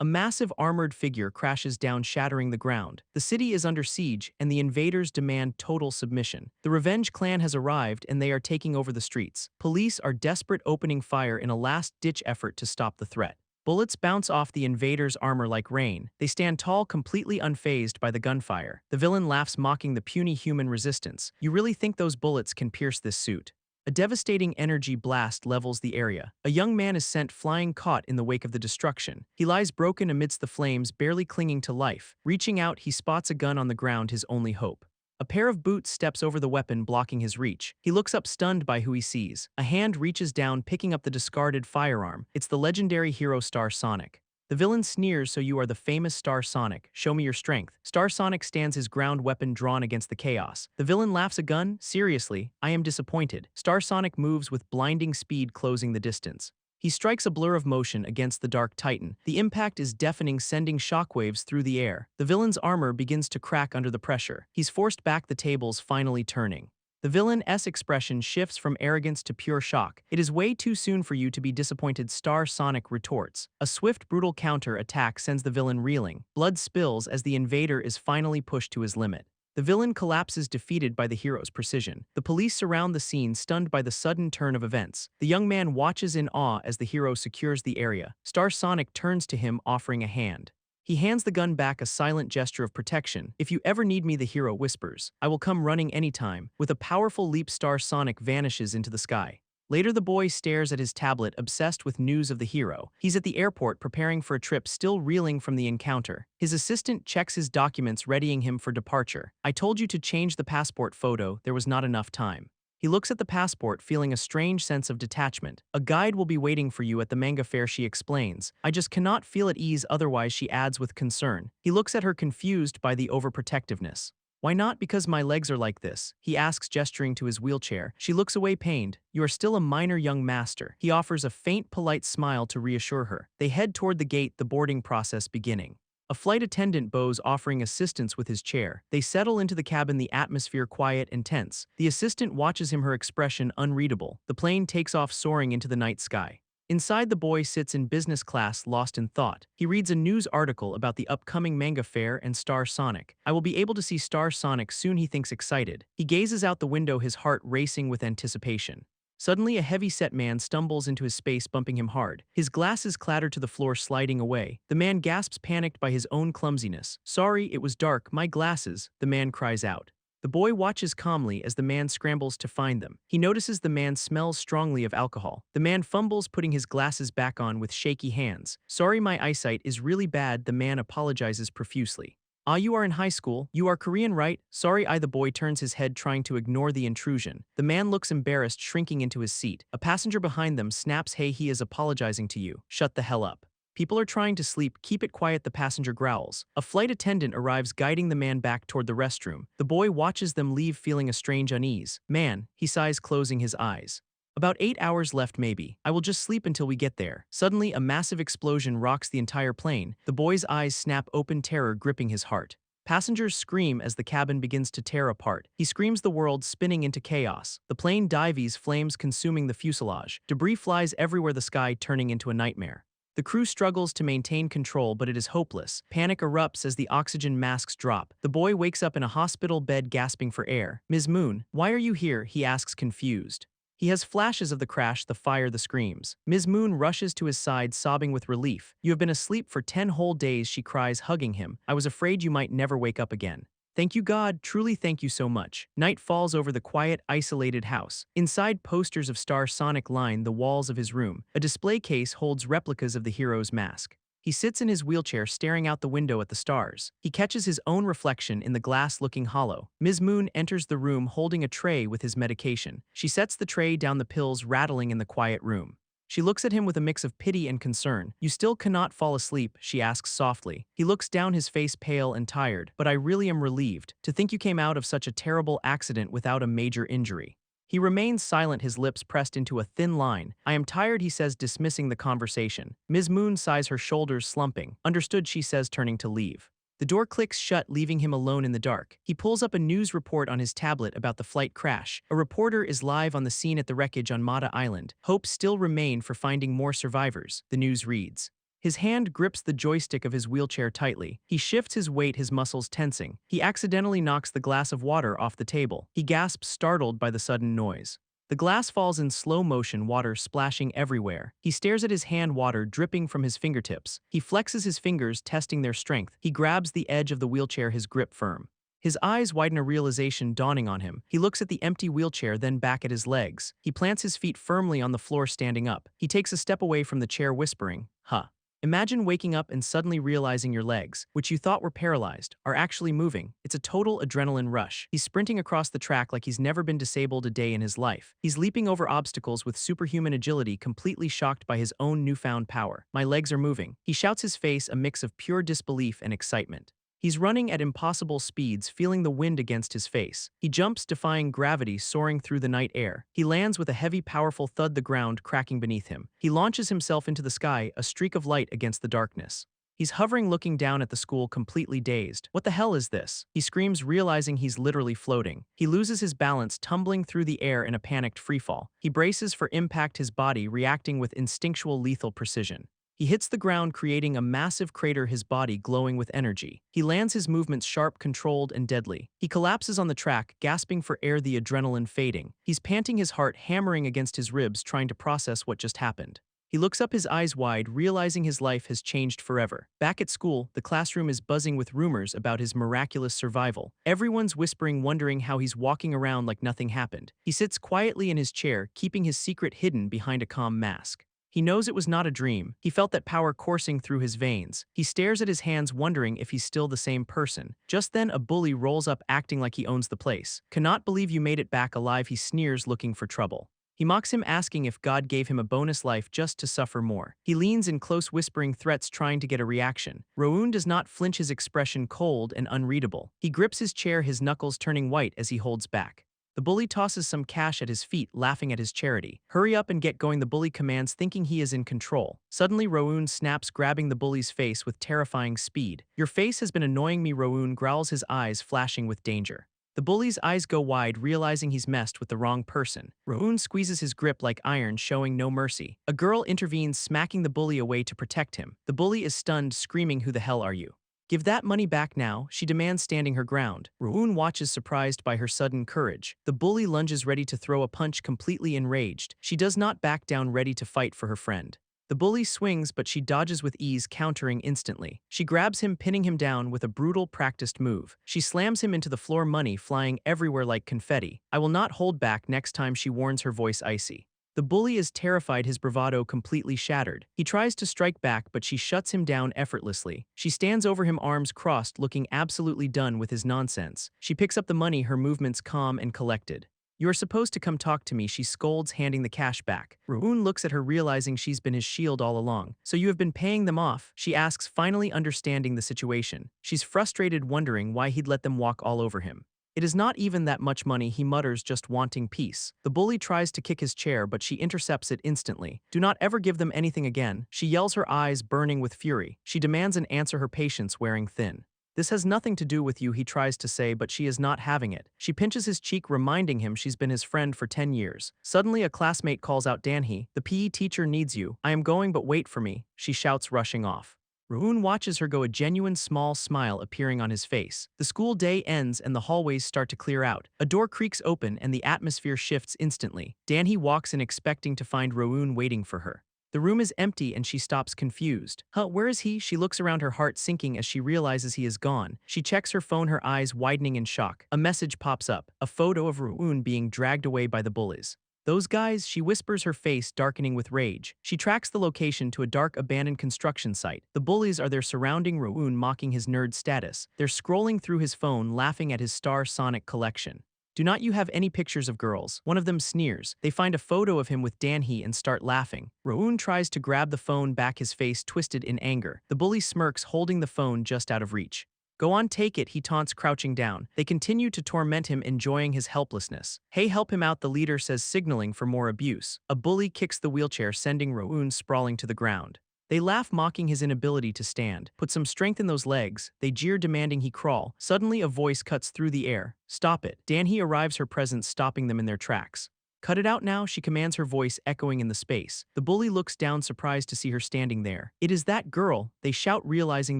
A massive armored figure crashes down, shattering the ground. The city is under siege, and the invaders demand total submission. The Revenge clan has arrived, and they are taking over the streets. Police are desperate, opening fire in a last-ditch effort to stop the threat. Bullets bounce off the invaders' armor like rain. They stand tall, completely unfazed by the gunfire. The villain laughs, mocking the puny human resistance. You really think those bullets can pierce this suit? A devastating energy blast levels the area. A young man is sent flying, caught in the wake of the destruction. He lies broken amidst the flames, barely clinging to life. Reaching out, he spots a gun on the ground, his only hope. A pair of boots steps over the weapon, blocking his reach. He looks up, stunned by who he sees. A hand reaches down, picking up the discarded firearm. It's the legendary hero Star Sonic. The villain sneers, "So you are the famous Star Sonic. Show me your strength." Star Sonic stands, his ground weapon drawn against the chaos. The villain laughs, "A gun? Seriously? I am disappointed." Star Sonic moves with blinding speed, closing the distance. He strikes a blur of motion against the Dark Titan. The impact is deafening, sending shockwaves through the air. The villain's armor begins to crack under the pressure. He's forced back, the tables finally turning. The villain's expression shifts from arrogance to pure shock. "It is way too soon for you to be disappointed," Star Sonic retorts. A swift, brutal counter-attack sends the villain reeling. Blood spills as the invader is finally pushed to his limit. The villain collapses, defeated by the hero's precision. The police surround the scene, stunned by the sudden turn of events. The young man watches in awe as the hero secures the area. Star Sonic turns to him, offering a hand. He hands the gun back, a silent gesture of protection. "If you ever need me," the hero whispers, "I will come running anytime." With a powerful leap, Star Sonic vanishes into the sky. Later, the boy stares at his tablet, obsessed with news of the hero. He's at the airport, preparing for a trip, still reeling from the encounter. His assistant checks his documents, readying him for departure. "I told you to change the passport photo. There was not enough time." He looks at the passport, feeling a strange sense of detachment. "A guide will be waiting for you at the manga fair," she explains. "I just cannot feel at ease otherwise," she adds with concern. He looks at her, confused by the overprotectiveness. "Why not? Because my legs are like this," he asks, gesturing to his wheelchair. She looks away, pained. "You are still a minor, young master." He offers a faint, polite smile to reassure her. They head toward the gate, the boarding process beginning. A flight attendant bows, offering assistance with his chair. They settle into the cabin, the atmosphere quiet and tense. The assistant watches him, her expression unreadable. The plane takes off, soaring into the night sky. Inside, the boy sits in business class, lost in thought. He reads a news article about the upcoming manga fair and Star Sonic. "I will be able to see Star Sonic soon," he thinks, excited. He gazes out the window, his heart racing with anticipation. Suddenly, a heavy-set man stumbles into his space, bumping him hard. His glasses clatter to the floor, sliding away. The man gasps, panicked by his own clumsiness. "Sorry, it was dark. My glasses," the man cries out. The boy watches calmly as the man scrambles to find them. He notices the man smells strongly of alcohol. The man fumbles, putting his glasses back on with shaky hands. "Sorry, my eyesight is really bad," the man apologizes profusely. "Ah, you are in high school. You are Korean, right?" "Sorry, the boy turns his head, trying to ignore the intrusion. The man looks embarrassed, shrinking into his seat. A passenger behind them snaps, "Hey, he is apologizing to you." "Shut the hell up. People are trying to sleep. Keep it quiet," the passenger growls. A flight attendant arrives, guiding the man back toward the restroom. The boy watches them leave, feeling a strange unease. "Man," he sighs, closing his eyes. "About 8 hours left, maybe. I will just sleep until we get there." Suddenly, a massive explosion rocks the entire plane. The boy's eyes snap open, terror gripping his heart. Passengers scream as the cabin begins to tear apart. He screams, the world spinning into chaos. The plane dives, flames consuming the fuselage. Debris flies everywhere, the sky turning into a nightmare. The crew struggles to maintain control, but it is hopeless. Panic erupts as the oxygen masks drop. The boy wakes up in a hospital bed, gasping for air. "Ms. Moon, why are you here?" he asks, confused. He has flashes of the crash, the fire, the screams. Ms. Moon rushes to his side, sobbing with relief. "You have been asleep for 10 whole days," she cries, hugging him. "I was afraid you might never wake up again." "Thank you, God, truly thank you so much." Night falls over the quiet, isolated house. Inside, posters of Star Sonic line the walls of his room. A display case holds replicas of the hero's mask. He sits in his wheelchair, staring out the window at the stars. He catches his own reflection in the glass, looking hollow. Ms. Moon enters the room, holding a tray with his medication. She sets the tray down, the pills rattling in the quiet room. She looks at him with a mix of pity and concern. "You still cannot fall asleep?" she asks softly. He looks down, his face pale and tired. "But I really am relieved. To think you came out of such a terrible accident without a major injury." He remains silent, his lips pressed into a thin line. "I am tired," he says, dismissing the conversation. Ms. Moon sighs, her shoulders slumping. "Understood," she says, turning to leave. The door clicks shut, leaving him alone in the dark. He pulls up a news report on his tablet about the flight crash. A reporter is live on the scene at the wreckage on Mata Island. "Hopes still remain for finding more survivors," the news reads. His hand grips the joystick of his wheelchair tightly. He shifts his weight, his muscles tensing. He accidentally knocks the glass of water off the table. He gasps, startled by the sudden noise. The glass falls in slow motion, water splashing everywhere. He stares at his hand, water dripping from his fingertips. He flexes his fingers, testing their strength. He grabs the edge of the wheelchair, his grip firm. His eyes widen, a realization dawning on him. He looks at the empty wheelchair, then back at his legs. He plants his feet firmly on the floor, standing up. He takes a step away from the chair, whispering, "Huh." Imagine waking up and suddenly realizing your legs, which you thought were paralyzed, are actually moving. It's a total adrenaline rush. He's sprinting across the track like he's never been disabled a day in his life. He's leaping over obstacles with superhuman agility, completely shocked by his own newfound power. "My legs are moving." He shouts, his face a mix of pure disbelief and excitement. He's running at impossible speeds, feeling the wind against his face. He jumps, defying gravity, soaring through the night air. He lands with a heavy, powerful thud, the ground cracking beneath him. He launches himself into the sky, a streak of light against the darkness. He's hovering, looking down at the school, completely dazed. What the hell is this? He screams, realizing he's literally floating. He loses his balance, tumbling through the air in a panicked freefall. He braces for impact, his body reacting with instinctual, lethal precision. He hits the ground, creating a massive crater, his body glowing with energy. He lands, his movements sharp, controlled, and deadly. He collapses on the track, gasping for air, the adrenaline fading. He's panting, his heart hammering against his ribs, trying to process what just happened. He looks up, his eyes wide, realizing his life has changed forever. Back at school, the classroom is buzzing with rumors about his miraculous survival. Everyone's whispering, wondering how he's walking around like nothing happened. He sits quietly in his chair, keeping his secret hidden behind a calm mask. He knows it was not a dream. He felt that power coursing through his veins. He stares at his hands, wondering if he's still the same person. Just then, a bully rolls up, acting like he owns the place. "Cannot believe you made it back alive," he sneers, looking for trouble. He mocks him, asking if God gave him a bonus life just to suffer more. He leans in close, whispering threats, trying to get a reaction. Rowoon does not flinch, his expression cold and unreadable. He grips his chair, his knuckles turning white as he holds back. The bully tosses some cash at his feet, laughing at his charity. "Hurry up and get going," the bully commands, thinking he is in control. Suddenly, Rowoon snaps, grabbing the bully's face with terrifying speed. "Your face has been annoying me," Rowoon growls, his eyes flashing with danger. The bully's eyes go wide, realizing he's messed with the wrong person. Rowoon squeezes his grip like iron, showing no mercy. A girl intervenes, smacking the bully away to protect him. The bully is stunned, screaming, "Who the hell are you?" "Give that money back now," she demands, standing her ground. Rowoon watches, surprised by her sudden courage. The bully lunges, ready to throw a punch, completely enraged. She does not back down, ready to fight for her friend. The bully swings, but she dodges with ease, countering instantly. She grabs him, pinning him down with a brutal, practiced move. She slams him into the floor, money flying everywhere like confetti. "I will not hold back next time," she warns, her voice icy. The bully is terrified, his bravado completely shattered. He tries to strike back, but she shuts him down effortlessly. She stands over him, arms crossed, looking absolutely done with his nonsense. She picks up the money, her movements calm and collected. "You are supposed to come talk to me," she scolds, handing the cash back. Rowoon looks at her, realizing she's been his shield all along. "So you have been paying them off?" she asks, finally understanding the situation. She's frustrated, wondering why he'd let them walk all over him. "It is not even that much money," he mutters, just wanting peace. The bully tries to kick his chair, but she intercepts it instantly. "Do not ever give them anything again," she yells, her eyes burning with fury. She demands an answer, her patience wearing thin. "This has nothing to do with you," he tries to say, but she is not having it. She pinches his cheek, reminding him she's been his friend for 10 years. Suddenly, a classmate calls out, "Danhee, the PE teacher needs you." "I am going, but wait for me," she shouts, rushing off. Rowoon watches her go, a genuine small smile appearing on his face. The school day ends and the hallways start to clear out. A door creaks open and the atmosphere shifts instantly. Danhee walks in, expecting to find Rowoon waiting for her. The room is empty and she stops, confused. "Huh, where is he?" She looks around, her heart sinking as she realizes he is gone. She checks her phone, her eyes widening in shock. A message pops up, a photo of Rowoon being dragged away by the bullies. "Those guys," she whispers, her face darkening with rage. She tracks the location to a dark, abandoned construction site. The bullies are there, surrounding Rowoon, mocking his nerd status. They're scrolling through his phone, laughing at his Star Sonic collection. "Do not you have any pictures of girls?" One of them sneers. They find a photo of him with Danhee and start laughing. Rowoon tries to grab the phone back, his face twisted in anger. The bully smirks, holding the phone just out of reach. "Go on, take it," he taunts, crouching down. They continue to torment him, enjoying his helplessness. "Hey, help him out," the leader says, signaling for more abuse. A bully kicks the wheelchair, sending Rowoon sprawling to the ground. They laugh, mocking his inability to stand. "Put some strength in those legs," they jeer, demanding he crawl. Suddenly, a voice cuts through the air. "Stop it." Danhee arrives, her presence stopping them in their tracks. Cut it out now, she commands, her voice echoing in the space. The bully looks down, surprised to see her standing there. It is that girl, they shout, realizing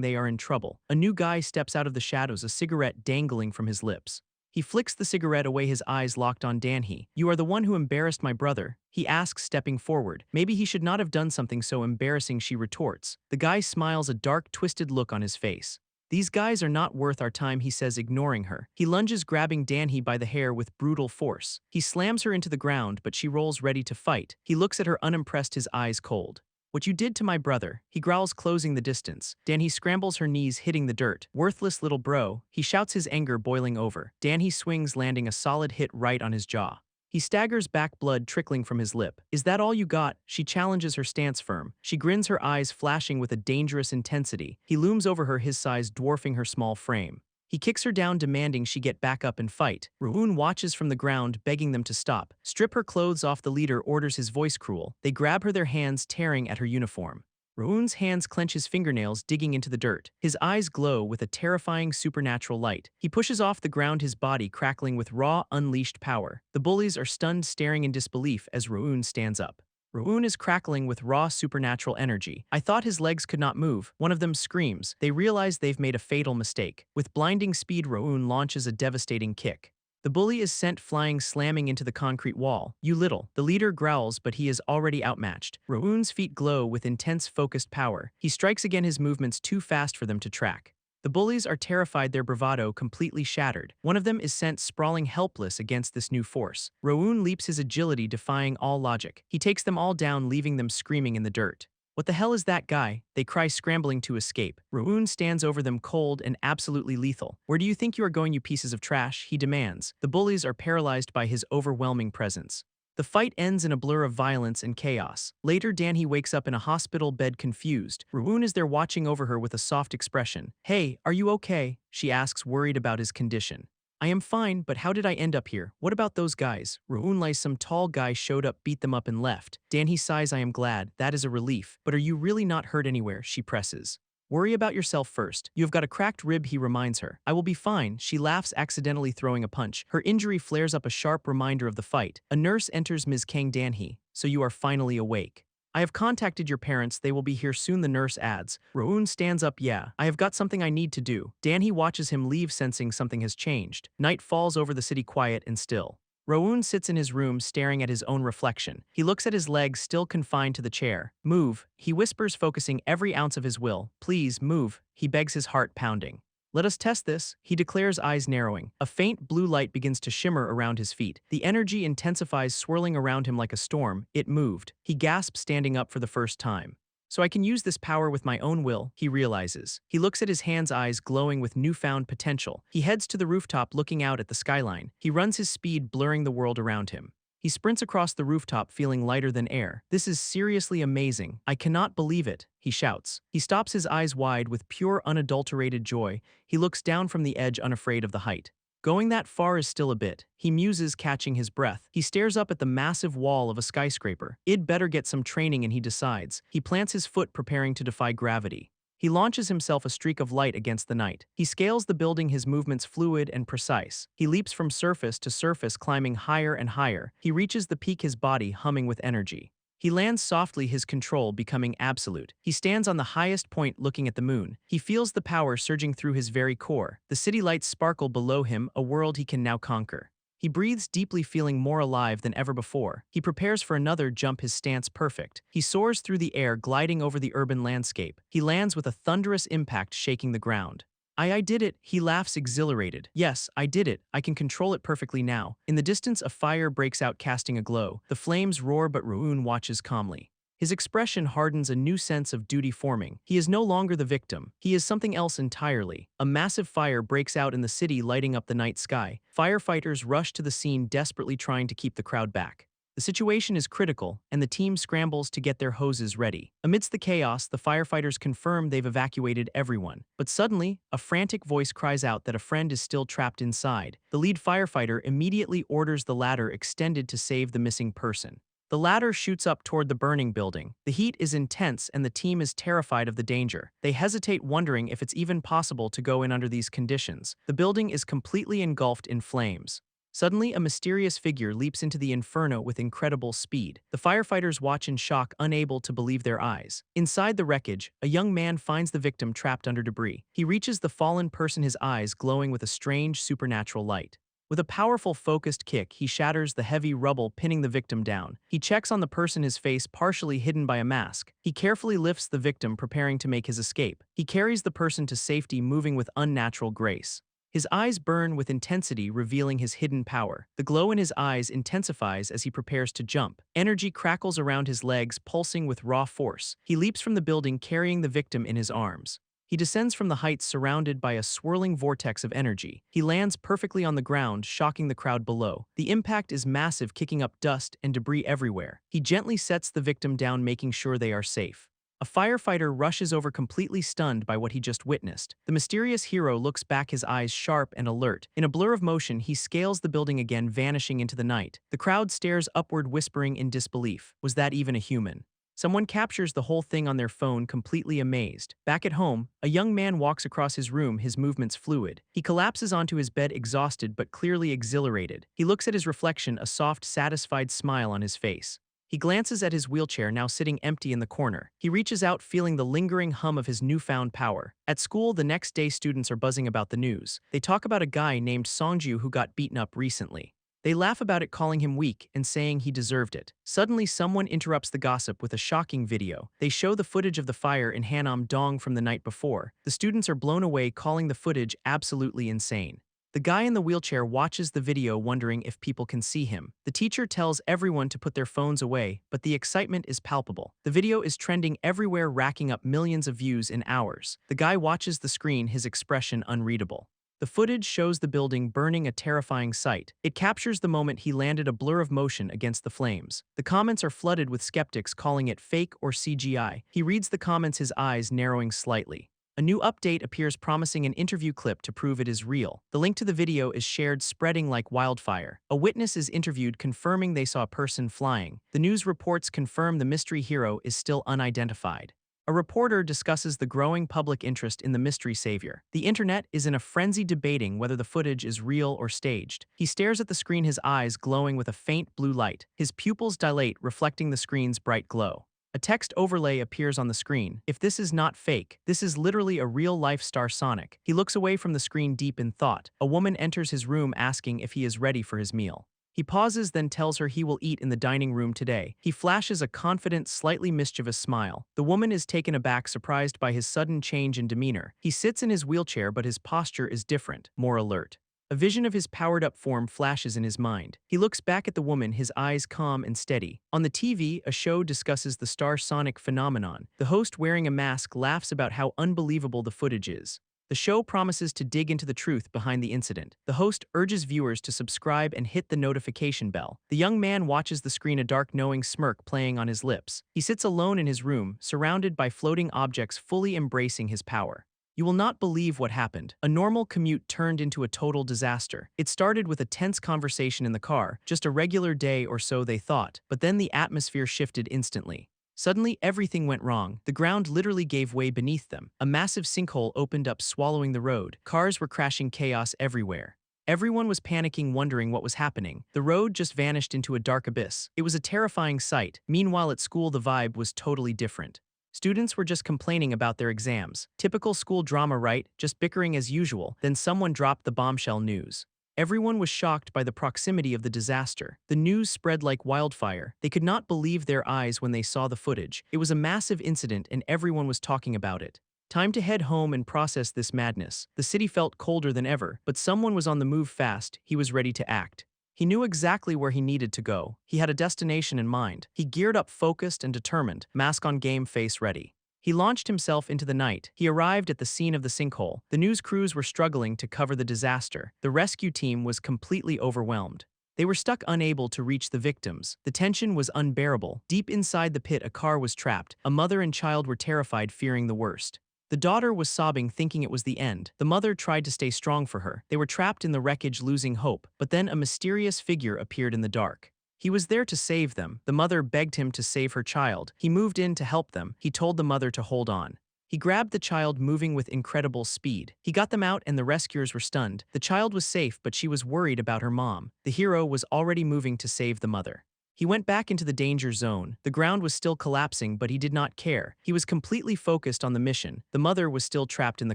they are in trouble. A new guy steps out of the shadows, a cigarette dangling from his lips. He flicks the cigarette away, his eyes locked on Danhee. You are the one who embarrassed my brother, he asks, stepping forward. Maybe he should not have done something so embarrassing, she retorts. The guy smiles, a dark, twisted look on his face. These guys are not worth our time, he says, ignoring her. He lunges, grabbing Danhee by the hair with brutal force. He slams her into the ground, but she rolls, ready to fight. He looks at her unimpressed, his eyes cold. What you did to my brother, he growls, closing the distance. Danhee scrambles, her knees hitting the dirt. Worthless little bro, he shouts, his anger boiling over. Danhee swings, landing a solid hit right on his jaw. He staggers back, blood trickling from his lip. Is that all you got? She challenges, her stance firm. She grins, her eyes flashing with a dangerous intensity. He looms over her, his size dwarfing her small frame. He kicks her down, demanding she get back up and fight. Rowoon watches from the ground, begging them to stop. Strip her clothes off, the leader orders, his voice cruel. They grab her, their hands tearing at her uniform. Rowoon's hands clench, his fingernails digging into the dirt. His eyes glow with a terrifying supernatural light. He pushes off the ground, his body crackling with raw, unleashed power. The bullies are stunned, staring in disbelief as Rowoon stands up. Rowoon is crackling with raw supernatural energy. I thought his legs could not move. One of them screams. They realize they've made a fatal mistake. With blinding speed, Rowoon launches a devastating kick. The bully is sent flying, slamming into the concrete wall. You little. The leader growls, but he is already outmatched. Rowoon's feet glow with intense, focused power. He strikes again, his movements too fast for them to track. The bullies are terrified, their bravado completely shattered. One of them is sent sprawling, helpless against this new force. Rowoon leaps, his agility defying all logic. He takes them all down, leaving them screaming in the dirt. What the hell is that guy? They cry, scrambling to escape. Rowoon stands over them, cold and absolutely lethal. Where do you think you are going, you pieces of trash? He demands. The bullies are paralyzed by his overwhelming presence. The fight ends in a blur of violence and chaos. Later, Danhee wakes up in a hospital bed, confused. Rowoon is there, watching over her with a soft expression. Hey, are you okay? She asks, worried about his condition. I am fine, but how did I end up here? What about those guys? Rowoon lies, some tall guy showed up, beat them up and left. Danhee sighs, I am glad, that is a relief. But are you really not hurt anywhere? She presses. Worry about yourself first. You have got a cracked rib, he reminds her. I will be fine. She laughs, accidentally throwing a punch. Her injury flares up, a sharp reminder of the fight. A nurse enters, Ms. Kang. Danhee, so you are finally awake. I have contacted your parents, they will be here soon, the nurse adds. Rowoon stands up, yeah, I have got something I need to do. Danhee watches him leave, sensing something has changed. Night falls over the city, quiet and still. Rowoon sits in his room, staring at his own reflection. He looks at his legs, still confined to the chair. Move, he whispers, focusing every ounce of his will. Please, move, he begs, his heart pounding. Let us test this, he declares, eyes narrowing. A faint blue light begins to shimmer around his feet. The energy intensifies, swirling around him like a storm. It moved. He gasps, standing up for the first time. So I can use this power with my own will, he realizes. He looks at his hands, eyes glowing with newfound potential. He heads to the rooftop, looking out at the skyline. He runs, his speed blurring the world around him. He sprints across the rooftop, feeling lighter than air. This is seriously amazing. I cannot believe it, he shouts. He stops, his eyes wide with pure, unadulterated joy. He looks down from the edge, unafraid of the height. Going that far is still a bit, he muses, catching his breath. He stares up at the massive wall of a skyscraper. It'd better get some training, and he decides. He plants his foot, preparing to defy gravity. He launches himself, a streak of light against the night. He scales the building, his movements fluid and precise. He leaps from surface to surface, climbing higher and higher. He reaches the peak, his body humming with energy. He lands softly, his control becoming absolute. He stands on the highest point, looking at the moon. He feels the power surging through his very core. The city lights sparkle below him, a world he can now conquer. He breathes deeply, feeling more alive than ever before. He prepares for another jump, his stance perfect. He soars through the air, gliding over the urban landscape. He lands with a thunderous impact, shaking the ground. I did it, he laughs, exhilarated. Yes, I did it. I can control it perfectly now. In the distance, a fire breaks out, casting a glow. The flames roar, but Rowoon watches calmly. His expression hardens, a new sense of duty forming. He is no longer the victim. He is something else entirely. A massive fire breaks out in the city, lighting up the night sky. Firefighters rush to the scene, desperately trying to keep the crowd back. The situation is critical, and the team scrambles to get their hoses ready. Amidst the chaos, the firefighters confirm they've evacuated everyone. But suddenly, a frantic voice cries out that a friend is still trapped inside. The lead firefighter immediately orders the ladder extended to save the missing person. The ladder shoots up toward the burning building. The heat is intense, and the team is terrified of the danger. They hesitate, wondering if it's even possible to go in under these conditions. The building is completely engulfed in flames. Suddenly, a mysterious figure leaps into the inferno with incredible speed. The firefighters watch in shock, unable to believe their eyes. Inside the wreckage, a young man finds the victim trapped under debris. He reaches the fallen person, his eyes glowing with a strange supernatural light. With a powerful focused kick, he shatters the heavy rubble, pinning the victim down. He checks on the person, his face partially hidden by a mask. He carefully lifts the victim, preparing to make his escape. He carries the person to safety, moving with unnatural grace. His eyes burn with intensity, revealing his hidden power. The glow in his eyes intensifies as he prepares to jump. Energy crackles around his legs, pulsing with raw force. He leaps from the building, carrying the victim in his arms. He descends from the heights, surrounded by a swirling vortex of energy. He lands perfectly on the ground, shocking the crowd below. The impact is massive, kicking up dust and debris everywhere. He gently sets the victim down, making sure they are safe. A firefighter rushes over, completely stunned by what he just witnessed. The mysterious hero looks back, his eyes sharp and alert. In a blur of motion, he scales the building again, vanishing into the night. The crowd stares upward, whispering in disbelief. Was that even a human? Someone captures the whole thing on their phone, completely amazed. Back at home, a young man walks across his room, his movements fluid. He collapses onto his bed, exhausted but clearly exhilarated. He looks at his reflection, a soft, satisfied smile on his face. He glances at his wheelchair, now sitting empty in the corner. He reaches out, feeling the lingering hum of his newfound power. At school, the next day, students are buzzing about the news. They talk about a guy named Songju who got beaten up recently. They laugh about it, calling him weak and saying he deserved it. Suddenly, someone interrupts the gossip with a shocking video. They show the footage of the fire in Hanam-dong from the night before. The students are blown away, calling the footage absolutely insane. The guy in the wheelchair watches the video, wondering if people can see him. The teacher tells everyone to put their phones away, but the excitement is palpable. The video is trending everywhere, racking up millions of views in hours. The guy watches the screen, his expression unreadable. The footage shows the building burning, a terrifying sight. It captures the moment he landed, a blur of motion against the flames. The comments are flooded with skeptics calling it fake or CGI. He reads the comments, his eyes narrowing slightly. A new update appears, promising an interview clip to prove it is real. The link to the video is shared, spreading like wildfire. A witness is interviewed, confirming they saw a person flying. The news reports confirm the mystery hero is still unidentified. A reporter discusses the growing public interest in the mystery savior. The internet is in a frenzy, debating whether the footage is real or staged. He stares at the screen, his eyes glowing with a faint blue light. His pupils dilate, reflecting the screen's bright glow. A text overlay appears on the screen. If this is not fake, this is literally a real-life star Sonic. He looks away from the screen, deep in thought. A woman enters his room, asking if he is ready for his meal. He pauses, then tells her he will eat in the dining room today. He flashes a confident, slightly mischievous smile. The woman is taken aback, surprised by his sudden change in demeanor. He sits in his wheelchair, but his posture is different, more alert. A vision of his powered-up form flashes in his mind. He looks back at the woman, his eyes calm and steady. On the TV, a show discusses the Star Sonic phenomenon. The host, wearing a mask, laughs about how unbelievable the footage is. The show promises to dig into the truth behind the incident. The host urges viewers to subscribe and hit the notification bell. The young man watches the screen, a dark, knowing smirk playing on his lips. He sits alone in his room, surrounded by floating objects, fully embracing his power. You will not believe what happened. A normal commute turned into a total disaster. It started with a tense conversation in the car, just a regular day or so they thought, but then the atmosphere shifted instantly. Suddenly, everything went wrong. The ground literally gave way beneath them. A massive sinkhole opened up, swallowing the road. Cars were crashing, chaos everywhere. Everyone was panicking, wondering what was happening. The road just vanished into a dark abyss. It was a terrifying sight. Meanwhile, at school, the vibe was totally different. Students were just complaining about their exams. Typical school drama, right? Just bickering as usual. Then someone dropped the bombshell news. Everyone was shocked by the proximity of the disaster. The news spread like wildfire. They could not believe their eyes when they saw the footage. It was a massive incident, and everyone was talking about it. Time to head home and process this madness. The city felt colder than ever, but someone was on the move fast. He was ready to act. He knew exactly where he needed to go. He had a destination in mind. He geared up, focused and determined, mask on, game face ready. He launched himself into the night. He arrived at the scene of the sinkhole. The news crews were struggling to cover the disaster. The rescue team was completely overwhelmed. They were stuck, unable to reach the victims. The tension was unbearable. Deep inside the pit, a car was trapped. A mother and child were terrified, fearing the worst. The daughter was sobbing, thinking it was the end. The mother tried to stay strong for her. They were trapped in the wreckage, losing hope. But then a mysterious figure appeared in the dark. He was there to save them. The mother begged him to save her child. He moved in to help them. He told the mother to hold on. He grabbed the child moving with incredible speed. He got them out and the rescuers were stunned. The child was safe, but she was worried about her mom. The hero was already moving to save the mother. He went back into the danger zone. The ground was still collapsing, but he did not care. He was completely focused on the mission. The mother was still trapped in the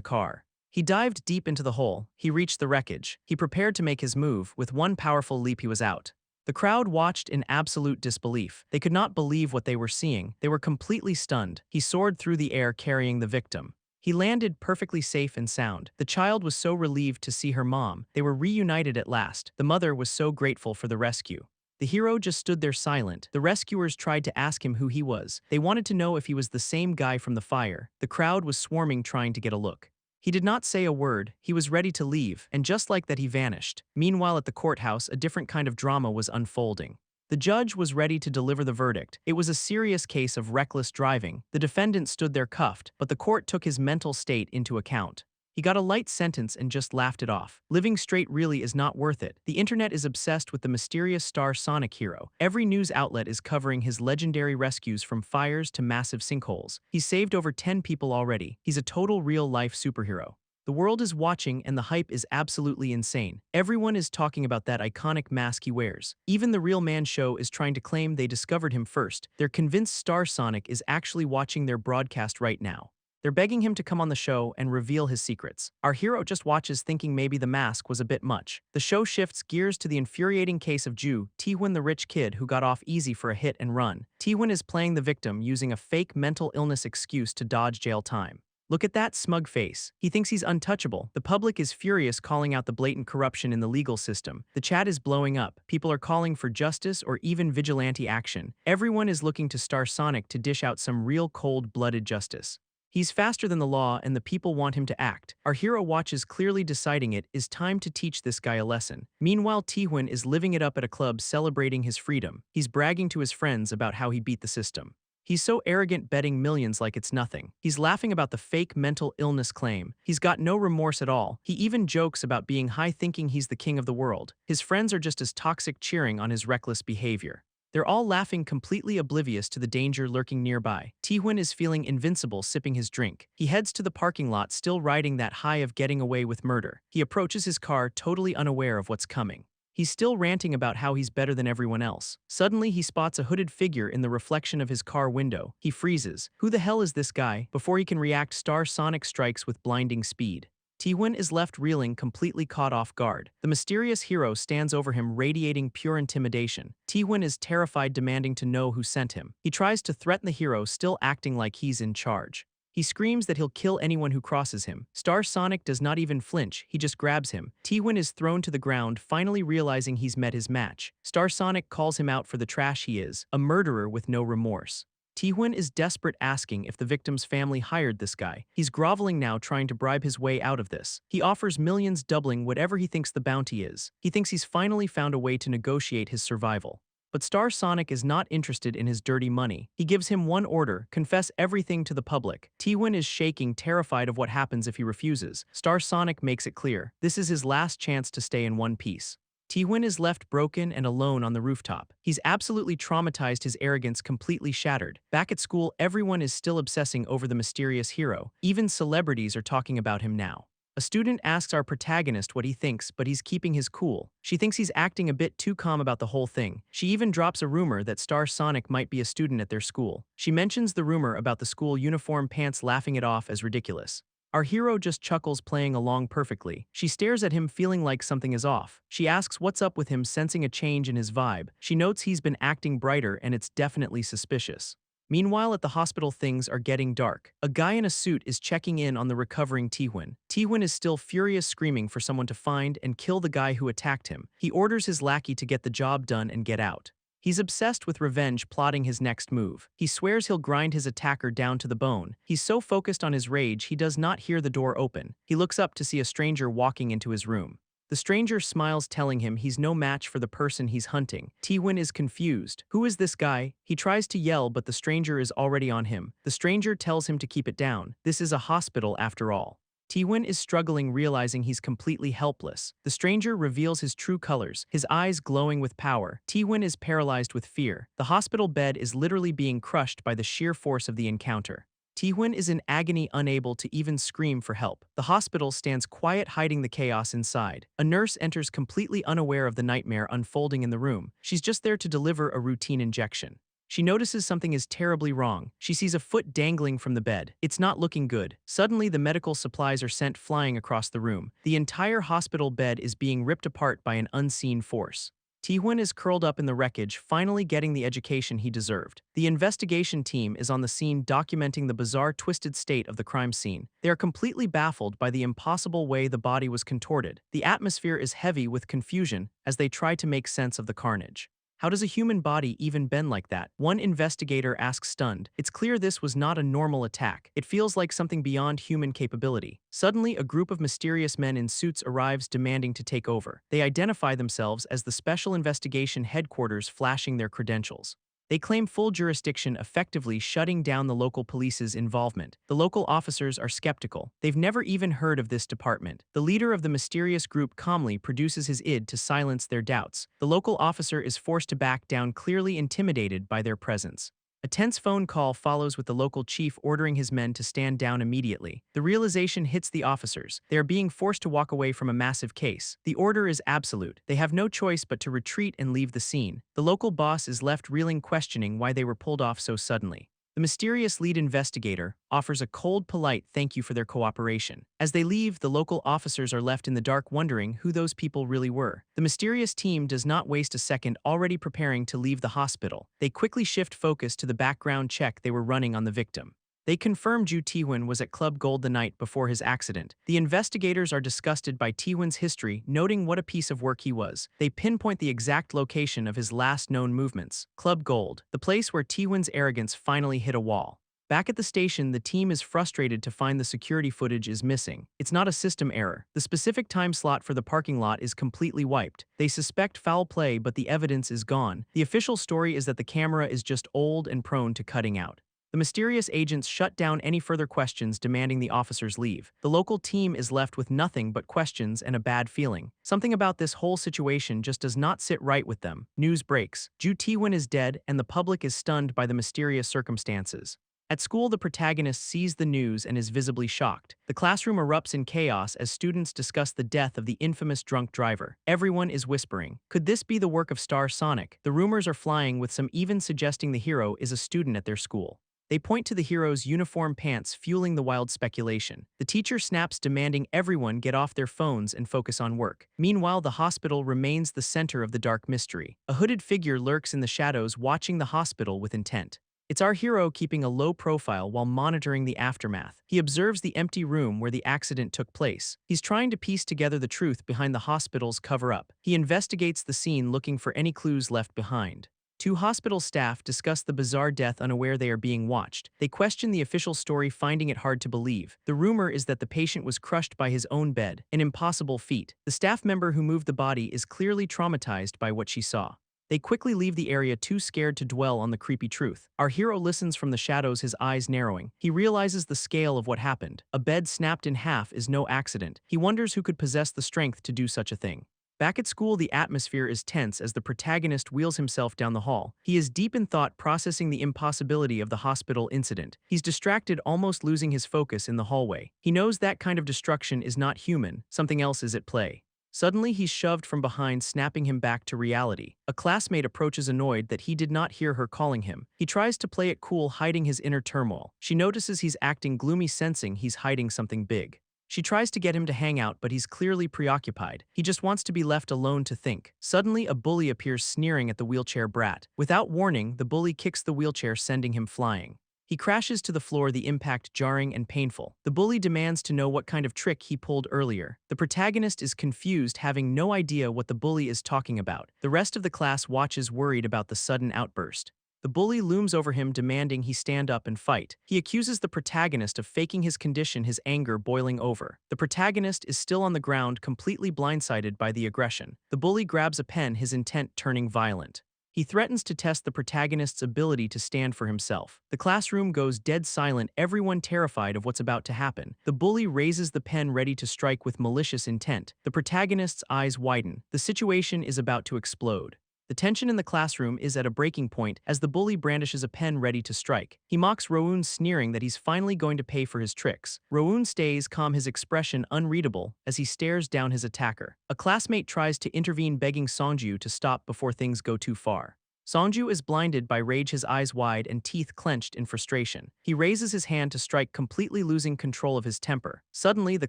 car. He dived deep into the hole. He reached the wreckage. He prepared to make his move. With one powerful leap, he was out. The crowd watched in absolute disbelief. They could not believe what they were seeing. They were completely stunned. He soared through the air carrying the victim. He landed perfectly safe and sound. The child was so relieved to see her mom. They were reunited at last. The mother was so grateful for the rescue. The hero just stood there silent. The rescuers tried to ask him who he was. They wanted to know if he was the same guy from the fire. The crowd was swarming trying to get a look. He did not say a word. He was ready to leave, and just like that he vanished. Meanwhile, at the courthouse, a different kind of drama was unfolding. The judge was ready to deliver the verdict. It was a serious case of reckless driving. The defendant stood there cuffed, but the court took his mental state into account. He got a light sentence and just laughed it off. Living straight really is not worth it. The internet is obsessed with the mysterious Star Sonic hero. Every news outlet is covering his legendary rescues from fires to massive sinkholes. He's saved over 10 people already. He's a total real-life superhero. The world is watching and the hype is absolutely insane. Everyone is talking about that iconic mask he wears. Even the Real Man Show is trying to claim they discovered him first. They're convinced Star Sonic is actually watching their broadcast right now. They're begging him to come on the show and reveal his secrets. Our hero just watches thinking maybe the mask was a bit much. The show shifts gears to the infuriating case of Ju, Taewon, the rich kid who got off easy for a hit and run. Taewon is playing the victim using a fake mental illness excuse to dodge jail time. Look at that smug face. He thinks he's untouchable. The public is furious, calling out the blatant corruption in the legal system. The chat is blowing up. People are calling for justice or even vigilante action. Everyone is looking to Star Sonic to dish out some real cold-blooded justice. He's faster than the law and the people want him to act. Our hero watches clearly deciding it is time to teach this guy a lesson. Meanwhile, Taewon is living it up at a club celebrating his freedom. He's bragging to his friends about how he beat the system. He's so arrogant, betting millions like it's nothing. He's laughing about the fake mental illness claim. He's got no remorse at all. He even jokes about being high, thinking he's the king of the world. His friends are just as toxic, cheering on his reckless behavior. They're all laughing, completely oblivious to the danger lurking nearby. Taewon is feeling invincible, sipping his drink. He heads to the parking lot, still riding that high of getting away with murder. He approaches his car, totally unaware of what's coming. He's still ranting about how he's better than everyone else. Suddenly, he spots a hooded figure in the reflection of his car window. He freezes. Who the hell is this guy? Before he can react, Star Sonic strikes with blinding speed. Taewon is left reeling, completely caught off guard. The mysterious hero stands over him, radiating pure intimidation. Taewon is terrified, demanding to know who sent him. He tries to threaten the hero, still acting like he's in charge. He screams that he'll kill anyone who crosses him. Star Sonic does not even flinch, he just grabs him. Taewon is thrown to the ground, finally realizing he's met his match. Star Sonic calls him out for the trash he is, a murderer with no remorse. Taewon is desperate, asking if the victim's family hired this guy. He's groveling now, trying to bribe his way out of this. He offers millions, doubling whatever he thinks the bounty is. He thinks he's finally found a way to negotiate his survival. But Star Sonic is not interested in his dirty money. He gives him one order: confess everything to the public. Taewon is shaking, terrified of what happens if he refuses. Star Sonic makes it clear this is his last chance to stay in one piece. Taewon is left broken and alone on the rooftop. He's absolutely traumatized, his arrogance completely shattered. Back at school, everyone is still obsessing over the mysterious hero. Even celebrities are talking about him now. A student asks our protagonist what he thinks, but he's keeping his cool. She thinks he's acting a bit too calm about the whole thing. She even drops a rumor that Star Sonic might be a student at their school. She mentions the rumor about the school uniform pants, laughing it off as ridiculous. Our hero just chuckles, playing along perfectly. She stares at him, feeling like something is off. She asks what's up with him, sensing a change in his vibe. She notes he's been acting brighter and it's definitely suspicious. Meanwhile, at the hospital, things are getting dark. A guy in a suit is checking in on the recovering Taewon. Taewon is still furious, screaming for someone to find and kill the guy who attacked him. He orders his lackey to get the job done and get out. He's obsessed with revenge, plotting his next move. He swears he'll grind his attacker down to the bone. He's so focused on his rage, he does not hear the door open. He looks up to see a stranger walking into his room. The stranger smiles, telling him he's no match for the person he's hunting. Taewon is confused. Who is this guy? He tries to yell, but the stranger is already on him. The stranger tells him to keep it down. This is a hospital after all. Taewon is struggling, realizing he's completely helpless. The stranger reveals his true colors, his eyes glowing with power. Taewon is paralyzed with fear. The hospital bed is literally being crushed by the sheer force of the encounter. Taehyun is in agony, unable to even scream for help. The hospital stands quiet, hiding the chaos inside. A nurse enters completely unaware of the nightmare unfolding in the room. She's just there to deliver a routine injection. She notices something is terribly wrong. She sees a foot dangling from the bed. It's not looking good. Suddenly, the medical supplies are sent flying across the room. The entire hospital bed is being ripped apart by an unseen force. Taehyun is curled up in the wreckage, finally getting the education he deserved. The investigation team is on the scene, documenting the bizarre, twisted state of the crime scene. They are completely baffled by the impossible way the body was contorted. The atmosphere is heavy with confusion as they try to make sense of the carnage. How does a human body even bend like that? One investigator asks, stunned. It's clear this was not a normal attack. It feels like something beyond human capability. Suddenly, a group of mysterious men in suits arrives, demanding to take over. They identify themselves as the Special Investigation Headquarters, flashing their credentials. They claim full jurisdiction, effectively shutting down the local police's involvement. The local officers are skeptical. They've never even heard of this department. The leader of the mysterious group calmly produces his id to silence their doubts. The local officer is forced to back down, clearly intimidated by their presence. A tense phone call follows, with the local chief ordering his men to stand down immediately. The realization hits the officers. They are being forced to walk away from a massive case. The order is absolute. They have no choice but to retreat and leave the scene. The local boss is left reeling, questioning why they were pulled off so suddenly. The mysterious lead investigator offers a cold, polite thank you for their cooperation. As they leave, the local officers are left in the dark, wondering who those people really were. The mysterious team does not waste a second, already preparing to leave the hospital. They quickly shift focus to the background check they were running on the victim. They confirm Joo Taehyun was at Club Gold the night before his accident. The investigators are disgusted by Taehyun's history, noting what a piece of work he was. They pinpoint the exact location of his last known movements, Club Gold, the place where Taehyun's arrogance finally hit a wall. Back at the station, the team is frustrated to find the security footage is missing. It's not a system error. The specific time slot for the parking lot is completely wiped. They suspect foul play, but the evidence is gone. The official story is that the camera is just old and prone to cutting out. The mysterious agents shut down any further questions, demanding the officers leave. The local team is left with nothing but questions and a bad feeling. Something about this whole situation just does not sit right with them. News breaks. Joo Taehyun is dead, and the public is stunned by the mysterious circumstances. At school, the protagonist sees the news and is visibly shocked. The classroom erupts in chaos as students discuss the death of the infamous drunk driver. Everyone is whispering, could this be the work of Star Sonic? The rumors are flying, with some even suggesting the hero is a student at their school. They point to the hero's uniform pants, fueling the wild speculation. The teacher snaps, demanding everyone get off their phones and focus on work. Meanwhile, the hospital remains the center of the dark mystery. A hooded figure lurks in the shadows, watching the hospital with intent. It's our hero, keeping a low profile while monitoring the aftermath. He observes the empty room where the accident took place. He's trying to piece together the truth behind the hospital's cover-up. He investigates the scene, looking for any clues left behind. Two hospital staff discuss the bizarre death, unaware they are being watched. They question the official story, finding it hard to believe. The rumor is that the patient was crushed by his own bed, an impossible feat. The staff member who moved the body is clearly traumatized by what she saw. They quickly leave the area, too scared to dwell on the creepy truth. Our hero listens from the shadows, his eyes narrowing. He realizes the scale of what happened. A bed snapped in half is no accident. He wonders who could possess the strength to do such a thing. Back at school, the atmosphere is tense as the protagonist wheels himself down the hall. He is deep in thought, processing the impossibility of the hospital incident. He's distracted, almost losing his focus in the hallway. He knows that kind of destruction is not human. Something else is at play. Suddenly, he's shoved from behind, snapping him back to reality. A classmate approaches, annoyed that he did not hear her calling him. He tries to play it cool, hiding his inner turmoil. She notices he's acting gloomy, sensing he's hiding something big. She tries to get him to hang out, but he's clearly preoccupied. He just wants to be left alone to think. Suddenly, a bully appears, sneering at the wheelchair brat. Without warning, the bully kicks the wheelchair, sending him flying. He crashes to the floor, the impact jarring and painful. The bully demands to know what kind of trick he pulled earlier. The protagonist is confused, having no idea what the bully is talking about. The rest of the class watches, worried about the sudden outburst. The bully looms over him, demanding he stand up and fight. He accuses the protagonist of faking his condition, his anger boiling over. The protagonist is still on the ground, completely blindsided by the aggression. The bully grabs a pen, his intent turning violent. He threatens to test the protagonist's ability to stand for himself. The classroom goes dead silent, everyone terrified of what's about to happen. The bully raises the pen, ready to strike with malicious intent. The protagonist's eyes widen. The situation is about to explode. The tension in the classroom is at a breaking point as the bully brandishes a pen ready to strike. He mocks Rowoon, sneering that he's finally going to pay for his tricks. Rowoon stays calm, his expression unreadable as he stares down his attacker. A classmate tries to intervene, begging Songju to stop before things go too far. Songju is blinded by rage, his eyes wide and teeth clenched in frustration. He raises his hand to strike, completely losing control of his temper. Suddenly, the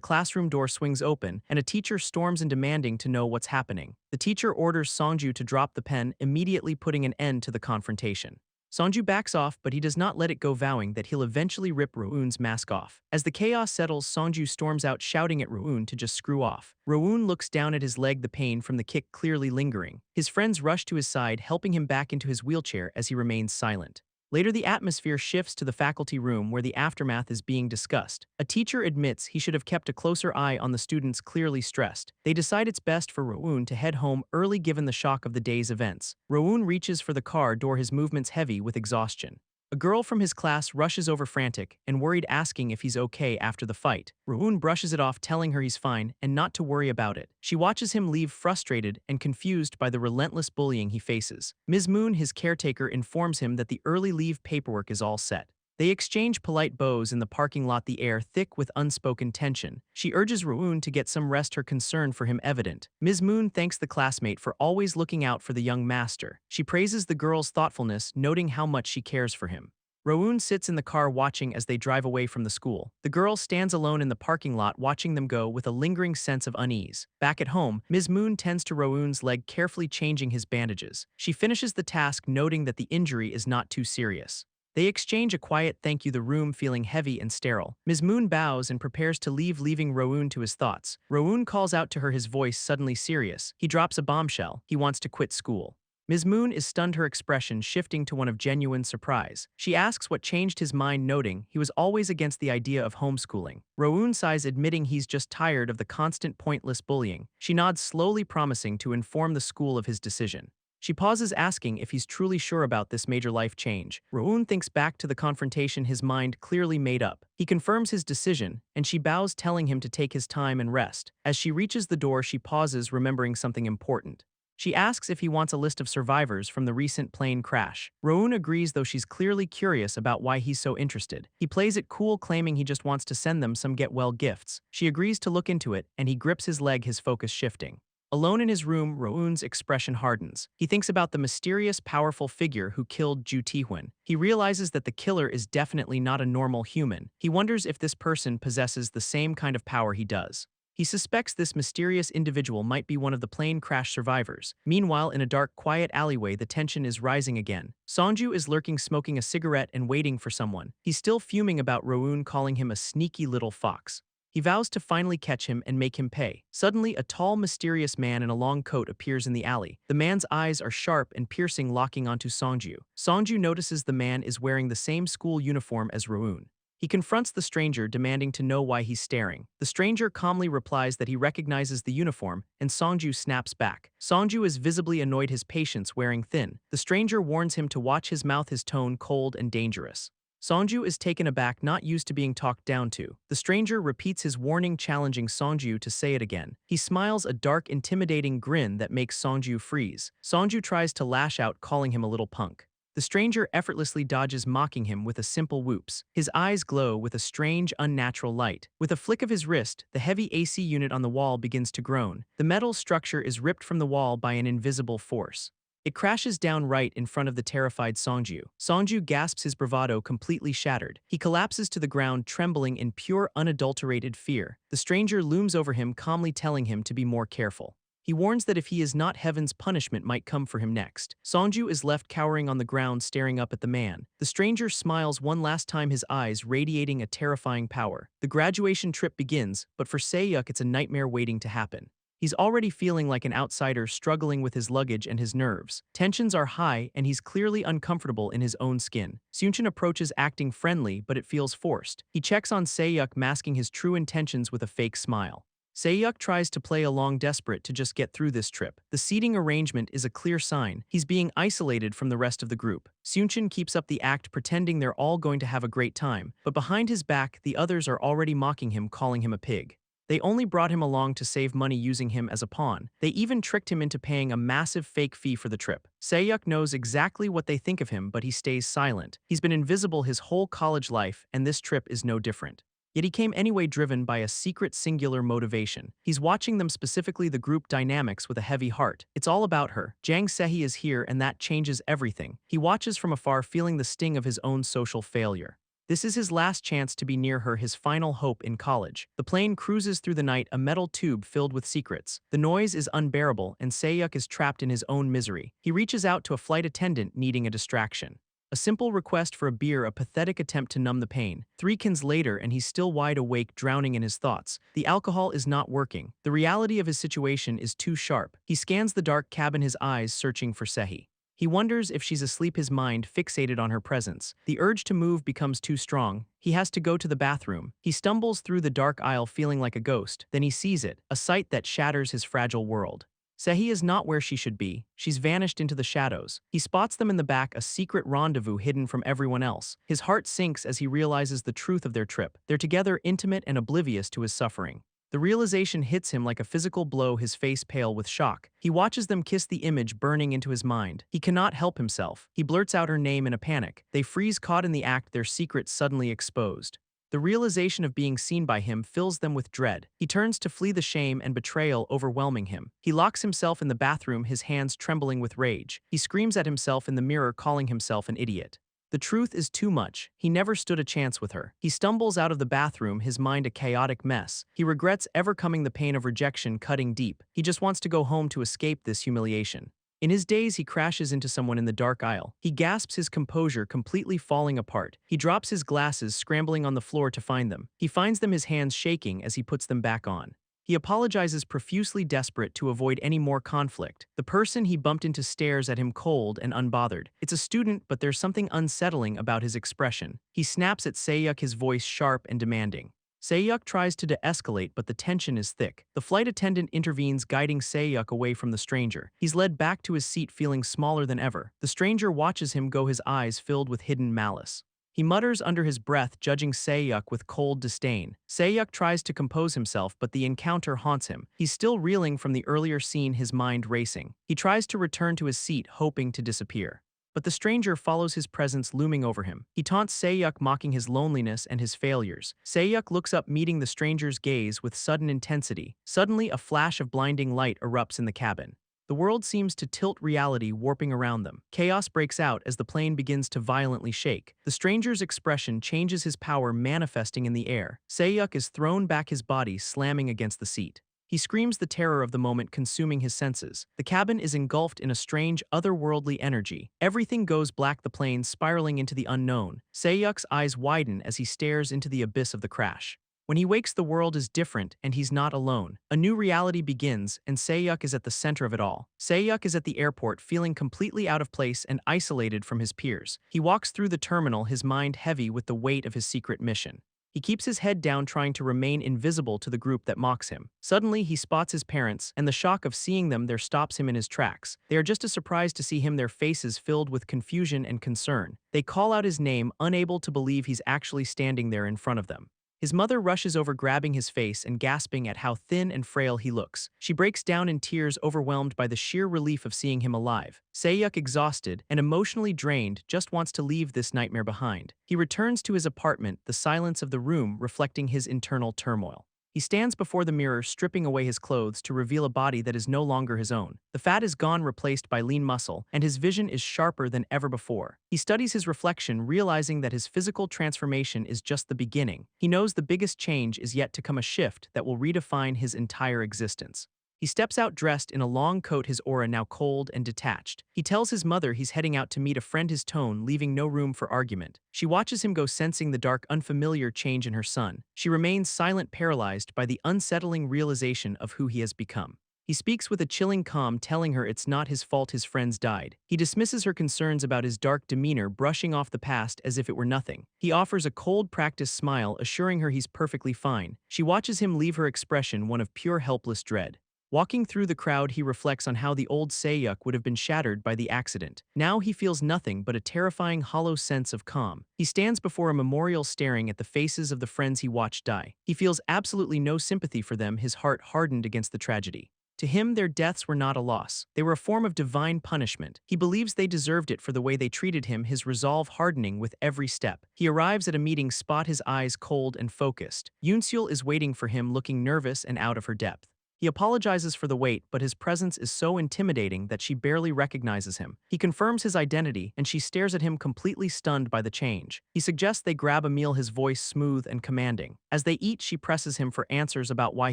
classroom door swings open, and a teacher storms in, demanding to know what's happening. The teacher orders Songju to drop the pen, immediately putting an end to the confrontation. Songju backs off, but he does not let it go, vowing that he'll eventually rip Rowoon's mask off. As the chaos settles, Songju storms out, shouting at Rowoon to just screw off. Rowoon looks down at his leg, the pain from the kick clearly lingering. His friends rush to his side, helping him back into his wheelchair as he remains silent. Later, the atmosphere shifts to the faculty room where the aftermath is being discussed. A teacher admits he should have kept a closer eye on the students, clearly stressed. They decide it's best for Rowoon to head home early given the shock of the day's events. Rowoon reaches for the car door, his movements heavy with exhaustion. A girl from his class rushes over, frantic and worried, asking if he's okay after the fight. Rowoon brushes it off, telling her he's fine and not to worry about it. She watches him leave, frustrated and confused by the relentless bullying he faces. Ms. Moon, his caretaker, informs him that the early leave paperwork is all set. They exchange polite bows in the parking lot, the air thick with unspoken tension. She urges Rowoon to get some rest, her concern for him evident. Ms. Moon thanks the classmate for always looking out for the young master. She praises the girl's thoughtfulness, noting how much she cares for him. Rowoon sits in the car watching as they drive away from the school. The girl stands alone in the parking lot, watching them go with a lingering sense of unease. Back at home, Ms. Moon tends to Rowoon's leg, carefully changing his bandages. She finishes the task, noting that the injury is not too serious. They exchange a quiet thank you, the room feeling heavy and sterile. Ms. Moon bows and prepares to leave, leaving Rowoon to his thoughts. Rowoon calls out to her, his voice suddenly serious. He drops a bombshell. He wants to quit school. Ms. Moon is stunned, her expression shifting to one of genuine surprise. She asks what changed his mind, noting he was always against the idea of homeschooling. Rowoon sighs, admitting he's just tired of the constant pointless bullying. She nods slowly, promising to inform the school of his decision. She pauses, asking if he's truly sure about this major life change. Rowoon thinks back to the confrontation, his mind clearly made up. He confirms his decision, and she bows, telling him to take his time and rest. As she reaches the door, she pauses, remembering something important. She asks if he wants a list of survivors from the recent plane crash. Rowoon agrees, though she's clearly curious about why he's so interested. He plays it cool, claiming he just wants to send them some get-well gifts. She agrees to look into it, and he grips his leg, his focus shifting. Alone in his room, Rowoon's expression hardens. He thinks about the mysterious, powerful figure who killed Ju Taehwan. He realizes that the killer is definitely not a normal human. He wonders if this person possesses the same kind of power he does. He suspects this mysterious individual might be one of the plane crash survivors. Meanwhile, in a dark, quiet alleyway, the tension is rising again. Songju is lurking, smoking a cigarette and waiting for someone. He's still fuming about Rowoon calling him a sneaky little fox. He vows to finally catch him and make him pay. Suddenly, a tall, mysterious man in a long coat appears in the alley. The man's eyes are sharp and piercing, locking onto Songju. Songju notices the man is wearing the same school uniform as Rowoon. He confronts the stranger, demanding to know why he's staring. The stranger calmly replies that he recognizes the uniform, and Songju snaps back. Songju is visibly annoyed, his patience wearing thin. The stranger warns him to watch his mouth, his tone cold and dangerous. Songju is taken aback, not used to being talked down to. The stranger repeats his warning, challenging Songju to say it again. He smiles, a dark, intimidating grin that makes Songju freeze. Songju tries to lash out, calling him a little punk. The stranger effortlessly dodges, mocking him with a simple whoops. His eyes glow with a strange, unnatural light. With a flick of his wrist, the heavy AC unit on the wall begins to groan. The metal structure is ripped from the wall by an invisible force. It crashes down right in front of the terrified Songju. Songju gasps, his bravado completely shattered. He collapses to the ground, trembling in pure, unadulterated fear. The stranger looms over him, calmly telling him to be more careful. He warns that if he is not, heaven's punishment might come for him next. Songju is left cowering on the ground, staring up at the man. The stranger smiles one last time, his eyes radiating a terrifying power. The graduation trip begins, but for Se-yuk it's a nightmare waiting to happen. He's already feeling like an outsider, struggling with his luggage and his nerves. Tensions are high, and he's clearly uncomfortable in his own skin. Seunchen approaches, acting friendly, but it feels forced. He checks on Se-yuk, masking his true intentions with a fake smile. Se-yuk tries to play along, desperate to just get through this trip. The seating arrangement is a clear sign. He's being isolated from the rest of the group. Seunchen keeps up the act, pretending they're all going to have a great time, but behind his back, the others are already mocking him, calling him a pig. They only brought him along to save money using him as a pawn. They even tricked him into paying a massive fake fee for the trip. Seyuk knows exactly what they think of him, but he stays silent. He's been invisible his whole college life, and this trip is no different. Yet he came anyway driven by a secret singular motivation. He's watching them, specifically the group dynamics, with a heavy heart. It's all about her. Jang Sehi is here and that changes everything. He watches from afar, feeling the sting of his own social failure. This is his last chance to be near her, his final hope in college. The plane cruises through the night, a metal tube filled with secrets. The noise is unbearable and Seyuk is trapped in his own misery. He reaches out to a flight attendant needing a distraction. A simple request for a beer, a pathetic attempt to numb the pain. 3 cans later and he's still wide awake, drowning in his thoughts. The alcohol is not working. The reality of his situation is too sharp. He scans the dark cabin, his eyes searching for Sehi. He wonders if she's asleep, his mind fixated on her presence. The urge to move becomes too strong. He has to go to the bathroom. He stumbles through the dark aisle feeling like a ghost. Then he sees it, a sight that shatters his fragile world. Sehi is not where she should be. She's vanished into the shadows. He spots them in the back, a secret rendezvous hidden from everyone else. His heart sinks as he realizes the truth of their trip. They're together, intimate and oblivious to his suffering. The realization hits him like a physical blow, his face pale with shock. He watches them kiss, the image burning into his mind. He cannot help himself. He blurts out her name in a panic. They freeze, caught in the act, their secret suddenly exposed. The realization of being seen by him fills them with dread. He turns to flee, the shame and betrayal overwhelming him. He locks himself in the bathroom, his hands trembling with rage. He screams at himself in the mirror, calling himself an idiot. The truth is too much. He never stood a chance with her. He stumbles out of the bathroom, his mind a chaotic mess. He regrets ever coming, the pain of rejection cutting deep. He just wants to go home to escape this humiliation. In his daze, he crashes into someone in the dark aisle. He gasps, his composure completely falling apart. He drops his glasses, scrambling on the floor to find them. He finds them, his hands shaking as he puts them back on. He apologizes profusely, desperate to avoid any more conflict. The person he bumped into stares at him cold and unbothered. It's a student, but there's something unsettling about his expression. He snaps at Seyuk, his voice sharp and demanding. Seyuk tries to de-escalate, but the tension is thick. The flight attendant intervenes, guiding Seyuk away from the stranger. He's led back to his seat, feeling smaller than ever. The stranger watches him go, his eyes filled with hidden malice. He mutters under his breath, judging Seyuk with cold disdain. Seyuk tries to compose himself, but the encounter haunts him. He's still reeling from the earlier scene, his mind racing. He tries to return to his seat, hoping to disappear. But the stranger follows, his presence looming over him. He taunts Seyuk, mocking his loneliness and his failures. Seyuk looks up, meeting the stranger's gaze with sudden intensity. Suddenly, a flash of blinding light erupts in the cabin. The world seems to tilt, reality warping around them. Chaos breaks out as the plane begins to violently shake. The stranger's expression changes, his power manifesting in the air. Seyuk is thrown back, his body slamming against the seat. He screams, the terror of the moment consuming his senses. The cabin is engulfed in a strange, otherworldly energy. Everything goes black, the plane spiraling into the unknown. Seyuk's eyes widen as he stares into the abyss of the crash. When he wakes, the world is different, and he's not alone. A new reality begins, and Seyuk is at the center of it all. Seyuk is at the airport, feeling completely out of place and isolated from his peers. He walks through the terminal, his mind heavy with the weight of his secret mission. He keeps his head down, trying to remain invisible to the group that mocks him. Suddenly, he spots his parents, and the shock of seeing them there stops him in his tracks. They are just as surprised to see him, their faces filled with confusion and concern. They call out his name, unable to believe he's actually standing there in front of them. His mother rushes over, grabbing his face and gasping at how thin and frail he looks. She breaks down in tears, overwhelmed by the sheer relief of seeing him alive. Seyuk, exhausted and emotionally drained, just wants to leave this nightmare behind. He returns to his apartment, the silence of the room reflecting his internal turmoil. He stands before the mirror, stripping away his clothes to reveal a body that is no longer his own. The fat is gone, replaced by lean muscle, and his vision is sharper than ever before. He studies his reflection, realizing that his physical transformation is just the beginning. He knows the biggest change is yet to come, a shift that will redefine his entire existence. He steps out dressed in a long coat, his aura now cold and detached. He tells his mother he's heading out to meet a friend, his tone leaving no room for argument. She watches him go, sensing the dark, unfamiliar change in her son. She remains silent, paralyzed by the unsettling realization of who he has become. He speaks with a chilling calm, telling her it's not his fault his friends died. He dismisses her concerns about his dark demeanor, brushing off the past as if it were nothing. He offers a cold, practiced smile, assuring her he's perfectly fine. She watches him leave, her expression one of pure helpless dread. Walking through the crowd, he reflects on how the old Sayuk would have been shattered by the accident. Now he feels nothing but a terrifying hollow sense of calm. He stands before a memorial staring at the faces of the friends he watched die. He feels absolutely no sympathy for them, his heart hardened against the tragedy. To him, their deaths were not a loss. They were a form of divine punishment. He believes they deserved it for the way they treated him, his resolve hardening with every step. He arrives at a meeting spot, his eyes cold and focused. Yoonsul is waiting for him, looking nervous and out of her depth. He apologizes for the wait, but his presence is so intimidating that she barely recognizes him. He confirms his identity, and she stares at him, completely stunned by the change. He suggests they grab a meal, his voice smooth and commanding. As they eat, she presses him for answers about why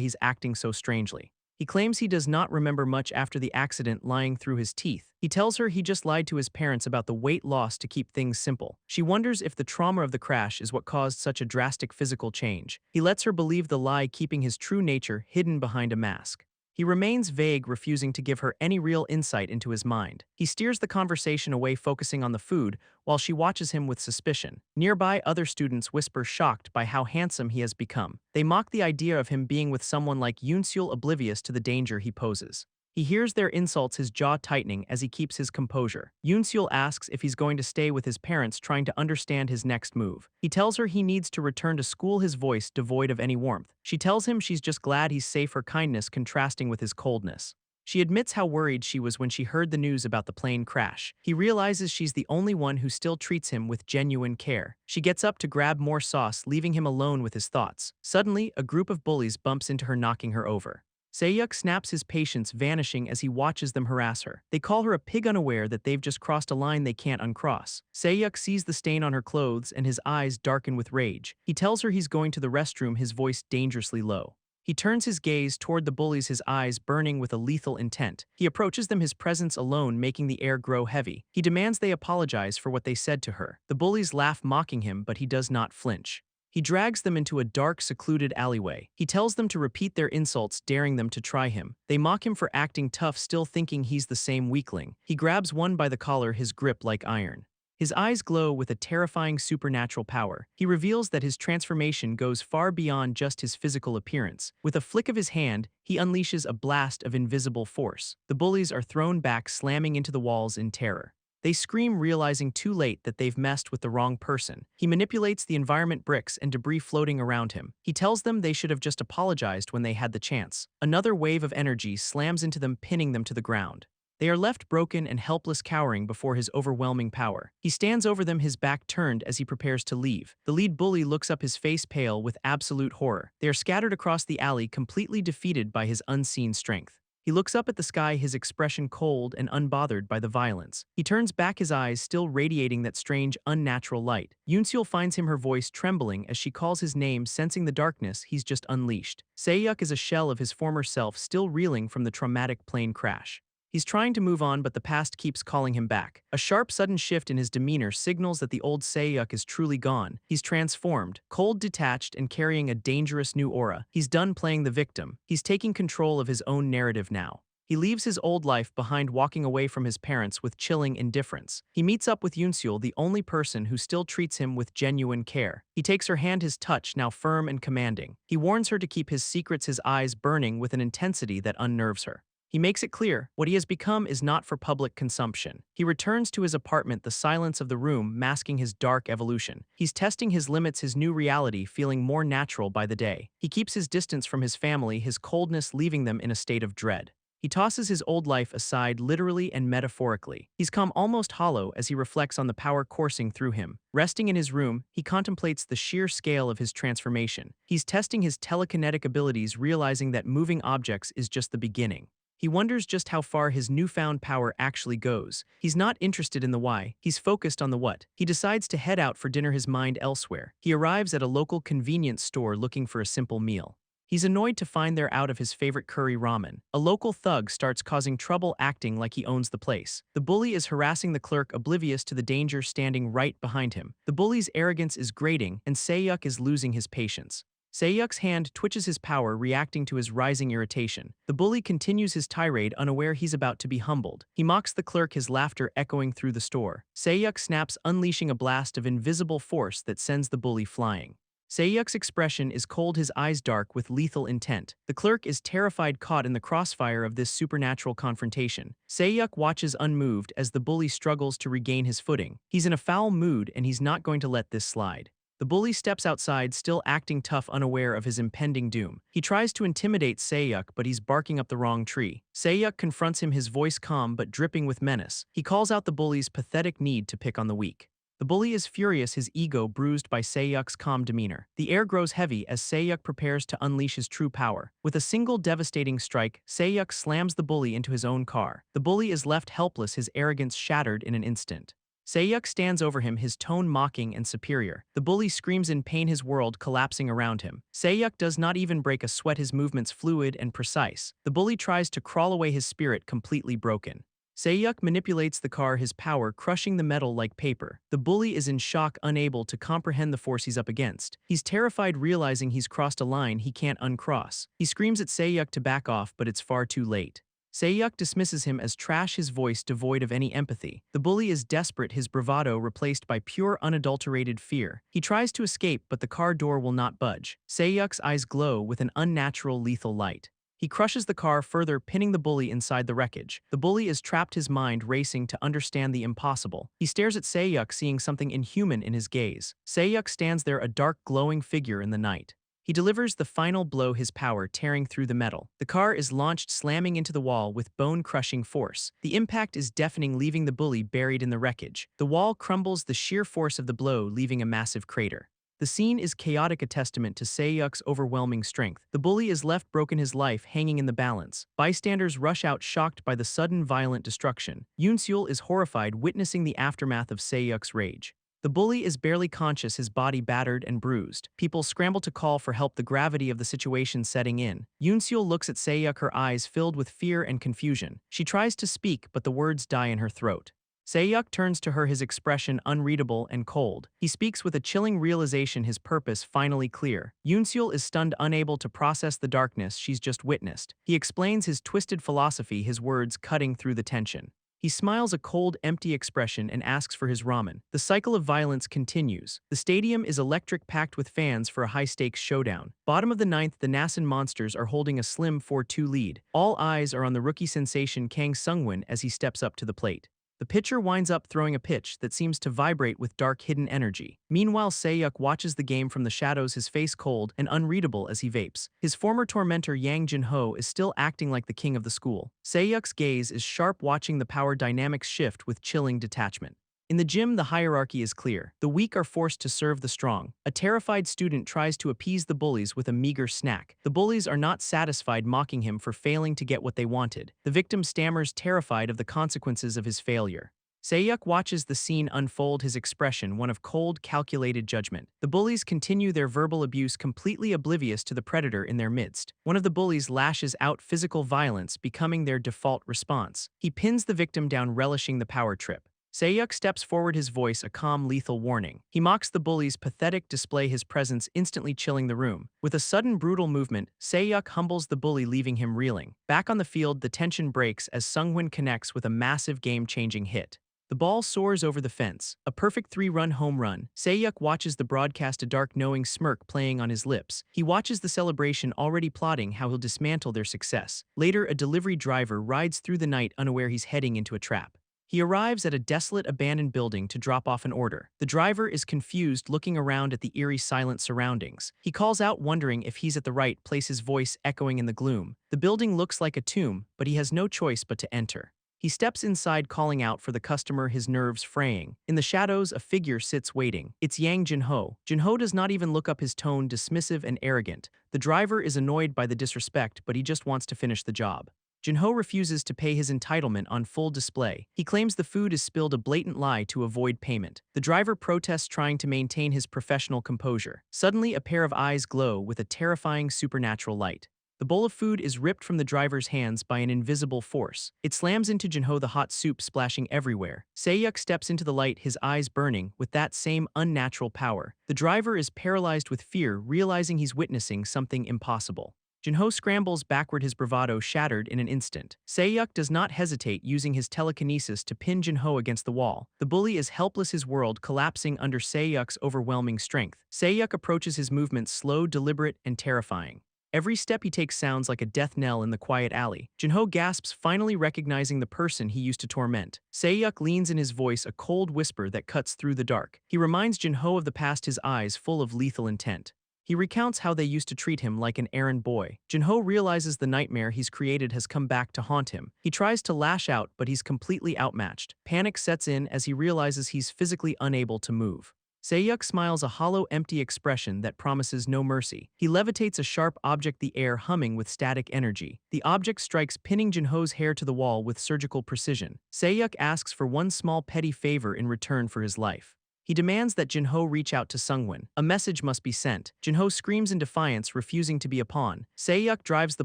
he's acting so strangely. He claims he does not remember much after the accident, lying through his teeth. He tells her he just lied to his parents about the weight loss to keep things simple. She wonders if the trauma of the crash is what caused such a drastic physical change. He lets her believe the lie, keeping his true nature hidden behind a mask. He remains vague, refusing to give her any real insight into his mind. He steers the conversation away, focusing on the food, while she watches him with suspicion. Nearby, other students whisper, shocked by how handsome he has become. They mock the idea of him being with someone like Yoonsul, oblivious to the danger he poses. He hears their insults, his jaw tightening as he keeps his composure. Yoonsul asks if he's going to stay with his parents, trying to understand his next move. He tells her he needs to return to school, his voice devoid of any warmth. She tells him she's just glad he's safe, her kindness contrasting with his coldness. She admits how worried she was when she heard the news about the plane crash. He realizes she's the only one who still treats him with genuine care. She gets up to grab more sauce, leaving him alone with his thoughts. Suddenly, a group of bullies bumps into her, knocking her over. Sayuk snaps his patience, vanishing as he watches them harass her. They call her a pig, unaware that they've just crossed a line they can't uncross. Sayuk sees the stain on her clothes and his eyes darken with rage. He tells her he's going to the restroom, his voice dangerously low. He turns his gaze toward the bullies, his eyes burning with a lethal intent. He approaches them, his presence alone making the air grow heavy. He demands they apologize for what they said to her. The bullies laugh, mocking him, but he does not flinch. He drags them into a dark, secluded alleyway. He tells them to repeat their insults, daring them to try him. They mock him for acting tough, still thinking he's the same weakling. He grabs one by the collar, his grip like iron. His eyes glow with a terrifying supernatural power. He reveals that his transformation goes far beyond just his physical appearance. With a flick of his hand, he unleashes a blast of invisible force. The bullies are thrown back, slamming into the walls in terror. They scream, realizing too late that they've messed with the wrong person. He manipulates the environment, bricks and debris floating around him. He tells them they should have just apologized when they had the chance. Another wave of energy slams into them, pinning them to the ground. They are left broken and helpless, cowering before his overwhelming power. He stands over them, his back turned as he prepares to leave. The lead bully looks up, his face pale with absolute horror. They are scattered across the alley, completely defeated by his unseen strength. He looks up at the sky, his expression cold and unbothered by the violence. He turns back, his eyes still radiating that strange, unnatural light. Yoonsul finds him, her voice trembling as she calls his name, sensing the darkness he's just unleashed. Sayuk is a shell of his former self, still reeling from the traumatic plane crash. He's trying to move on, but the past keeps calling him back. A sharp, sudden shift in his demeanor signals that the old Sayuk is truly gone. He's transformed, cold, detached, and carrying a dangerous new aura. He's done playing the victim. He's taking control of his own narrative now. He leaves his old life behind, walking away from his parents with chilling indifference. He meets up with Yoonsul, the only person who still treats him with genuine care. He takes her hand, his touch now firm and commanding. He warns her to keep his secrets, his eyes burning with an intensity that unnerves her. He makes it clear what he has become is not for public consumption. He returns to his apartment, the silence of the room masking his dark evolution. He's testing his limits, his new reality feeling more natural by the day. He keeps his distance from his family, his coldness leaving them in a state of dread. He tosses his old life aside, literally and metaphorically. He's come almost hollow as he reflects on the power coursing through him. Resting in his room, he contemplates the sheer scale of his transformation. He's testing his telekinetic abilities, realizing that moving objects is just the beginning. He wonders just how far his newfound power actually goes. He's not interested in the why, he's focused on the what. He decides to head out for dinner, his mind elsewhere. He arrives at a local convenience store looking for a simple meal. He's annoyed to find they're out of his favorite curry ramen. A local thug starts causing trouble, acting like he owns the place. The bully is harassing the clerk, oblivious to the danger standing right behind him. The bully's arrogance is grating, and Sayuk is losing his patience. Sayuk's hand twitches, his power reacting to his rising irritation. The bully continues his tirade, unaware he's about to be humbled. He mocks the clerk, his laughter echoing through the store. Sayuk snaps, unleashing a blast of invisible force that sends the bully flying. Sayuk's expression is cold, his eyes dark with lethal intent. The clerk is terrified, caught in the crossfire of this supernatural confrontation. Sayuk watches unmoved as the bully struggles to regain his footing. He's in a foul mood and he's not going to let this slide. The bully steps outside, still acting tough, unaware of his impending doom. He tries to intimidate Sayuk, but he's barking up the wrong tree. Sayuk confronts him, his voice calm but dripping with menace. He calls out the bully's pathetic need to pick on the weak. The bully is furious, his ego bruised by Sayuk's calm demeanor. The air grows heavy as Sayuk prepares to unleash his true power. With a single devastating strike, Sayuk slams the bully into his own car. The bully is left helpless, his arrogance shattered in an instant. Sayuk stands over him, his tone mocking and superior. The bully screams in pain, his world collapsing around him. Sayuk does not even break a sweat, his movements fluid and precise. The bully tries to crawl away, his spirit completely broken. Sayuk manipulates the car, his power crushing the metal like paper. The bully is in shock, unable to comprehend the force he's up against. He's terrified, realizing he's crossed a line he can't uncross. He screams at Sayuk to back off, but it's far too late. Sayuk dismisses him as trash, his voice devoid of any empathy. The bully is desperate, his bravado replaced by pure, unadulterated fear. He tries to escape, but the car door will not budge. Sayuk's eyes glow with an unnatural, lethal light. He crushes the car further, pinning the bully inside the wreckage. The bully is trapped, his mind racing to understand the impossible. He stares at Sayuk, seeing something inhuman in his gaze. Sayuk stands there, a dark, glowing figure in the night. He delivers the final blow, his power tearing through the metal. The car is launched, slamming into the wall with bone-crushing force. The impact is deafening, leaving the bully buried in the wreckage. The wall crumbles, the sheer force of the blow leaving a massive crater. The scene is chaotic, a testament to Sayuk's overwhelming strength. The bully is left broken, his life hanging in the balance. Bystanders rush out, shocked by the sudden violent destruction. Yoon-seul is horrified, witnessing the aftermath of Sayuk's rage. The bully is barely conscious, his body battered and bruised. People scramble to call for help, the gravity of the situation setting in. Yoon-seul looks at Sayuk, her eyes filled with fear and confusion. She tries to speak, but the words die in her throat. Sayuk turns to her, his expression unreadable and cold. He speaks with a chilling realization, his purpose finally clear. Yoon-seul is stunned, unable to process the darkness she's just witnessed. He explains his twisted philosophy, his words cutting through the tension. He smiles, a cold, empty expression, and asks for his ramen. The cycle of violence continues. The stadium is electric, packed with fans for a high-stakes showdown. Bottom of the ninth, the Nasan Monsters are holding a slim 4-2 lead. All eyes are on the rookie sensation Kang Sungwon as he steps up to the plate. The pitcher winds up throwing a pitch that seems to vibrate with dark, hidden energy. Meanwhile, Sayuk watches the game from the shadows, his face cold and unreadable as he vapes. His former tormentor Yang Jin-ho is still acting like the king of the school. Sayuk's gaze is sharp, watching the power dynamics shift with chilling detachment. In the gym, the hierarchy is clear. The weak are forced to serve the strong. A terrified student tries to appease the bullies with a meager snack. The bullies are not satisfied, mocking him for failing to get what they wanted. The victim stammers, terrified of the consequences of his failure. Sayuk watches the scene unfold, his expression one of cold, calculated judgment. The bullies continue their verbal abuse, completely oblivious to the predator in their midst. One of the bullies lashes out, physical violence becoming their default response. He pins the victim down, relishing the power trip. Sayuk steps forward, his voice a calm, lethal warning. He mocks the bully's pathetic display, his presence instantly chilling the room. With a sudden, brutal movement, Sayuk humbles the bully, leaving him reeling. Back on the field, the tension breaks as Sungwon connects with a massive, game-changing hit. The ball soars over the fence, a perfect 3-run home run. Sayuk watches the broadcast, a dark, knowing smirk playing on his lips. He watches the celebration, already plotting how he'll dismantle their success. Later, a delivery driver rides through the night, unaware he's heading into a trap. He arrives at a desolate, abandoned building to drop off an order. The driver is confused, looking around at the eerie, silent surroundings. He calls out, wondering if he's at the right place, his voice echoing in the gloom. The building looks like a tomb, but he has no choice but to enter. He steps inside, calling out for the customer, his nerves fraying. In the shadows, a figure sits waiting. It's Yang Jin-ho. Jin-ho does not even look up, his tone dismissive and arrogant. The driver is annoyed by the disrespect, but he just wants to finish the job. Jin-ho refuses to pay his entitlement on full display. He claims the food is spilled, a blatant lie to avoid payment. The driver protests, trying to maintain his professional composure. Suddenly, a pair of eyes glow with a terrifying supernatural light. The bowl of food is ripped from the driver's hands by an invisible force. It slams into Jin-ho, the hot soup splashing everywhere. Sayuk steps into the light, his eyes burning with that same unnatural power. The driver is paralyzed with fear, realizing he's witnessing something impossible. Jinho scrambles backward, his bravado shattered in an instant. Se-hyuk does not hesitate, using his telekinesis to pin Jinho against the wall. The bully is helpless, his world collapsing under Se-hyuk's overwhelming strength. Se-hyuk approaches, his movements slow, deliberate, and terrifying. Every step he takes sounds like a death knell in the quiet alley. Jinho gasps, finally recognizing the person he used to torment. Se-hyuk leans in, his voice a cold whisper that cuts through the dark. He reminds Jinho of the past, his eyes full of lethal intent. He recounts how they used to treat him like an errand boy. Jinho realizes the nightmare he's created has come back to haunt him. He tries to lash out, but he's completely outmatched. Panic sets in as he realizes he's physically unable to move. Se-hyuk smiles, a hollow, empty expression that promises no mercy. He levitates a sharp object, the air humming with static energy. The object strikes, pinning Jinho's hair to the wall with surgical precision. Se-hyuk asks for one small petty favor in return for his life. He demands that Jinho reach out to Sungwon. A message must be sent. Jinho screams in defiance, refusing to be a pawn. Se-hyuk drives the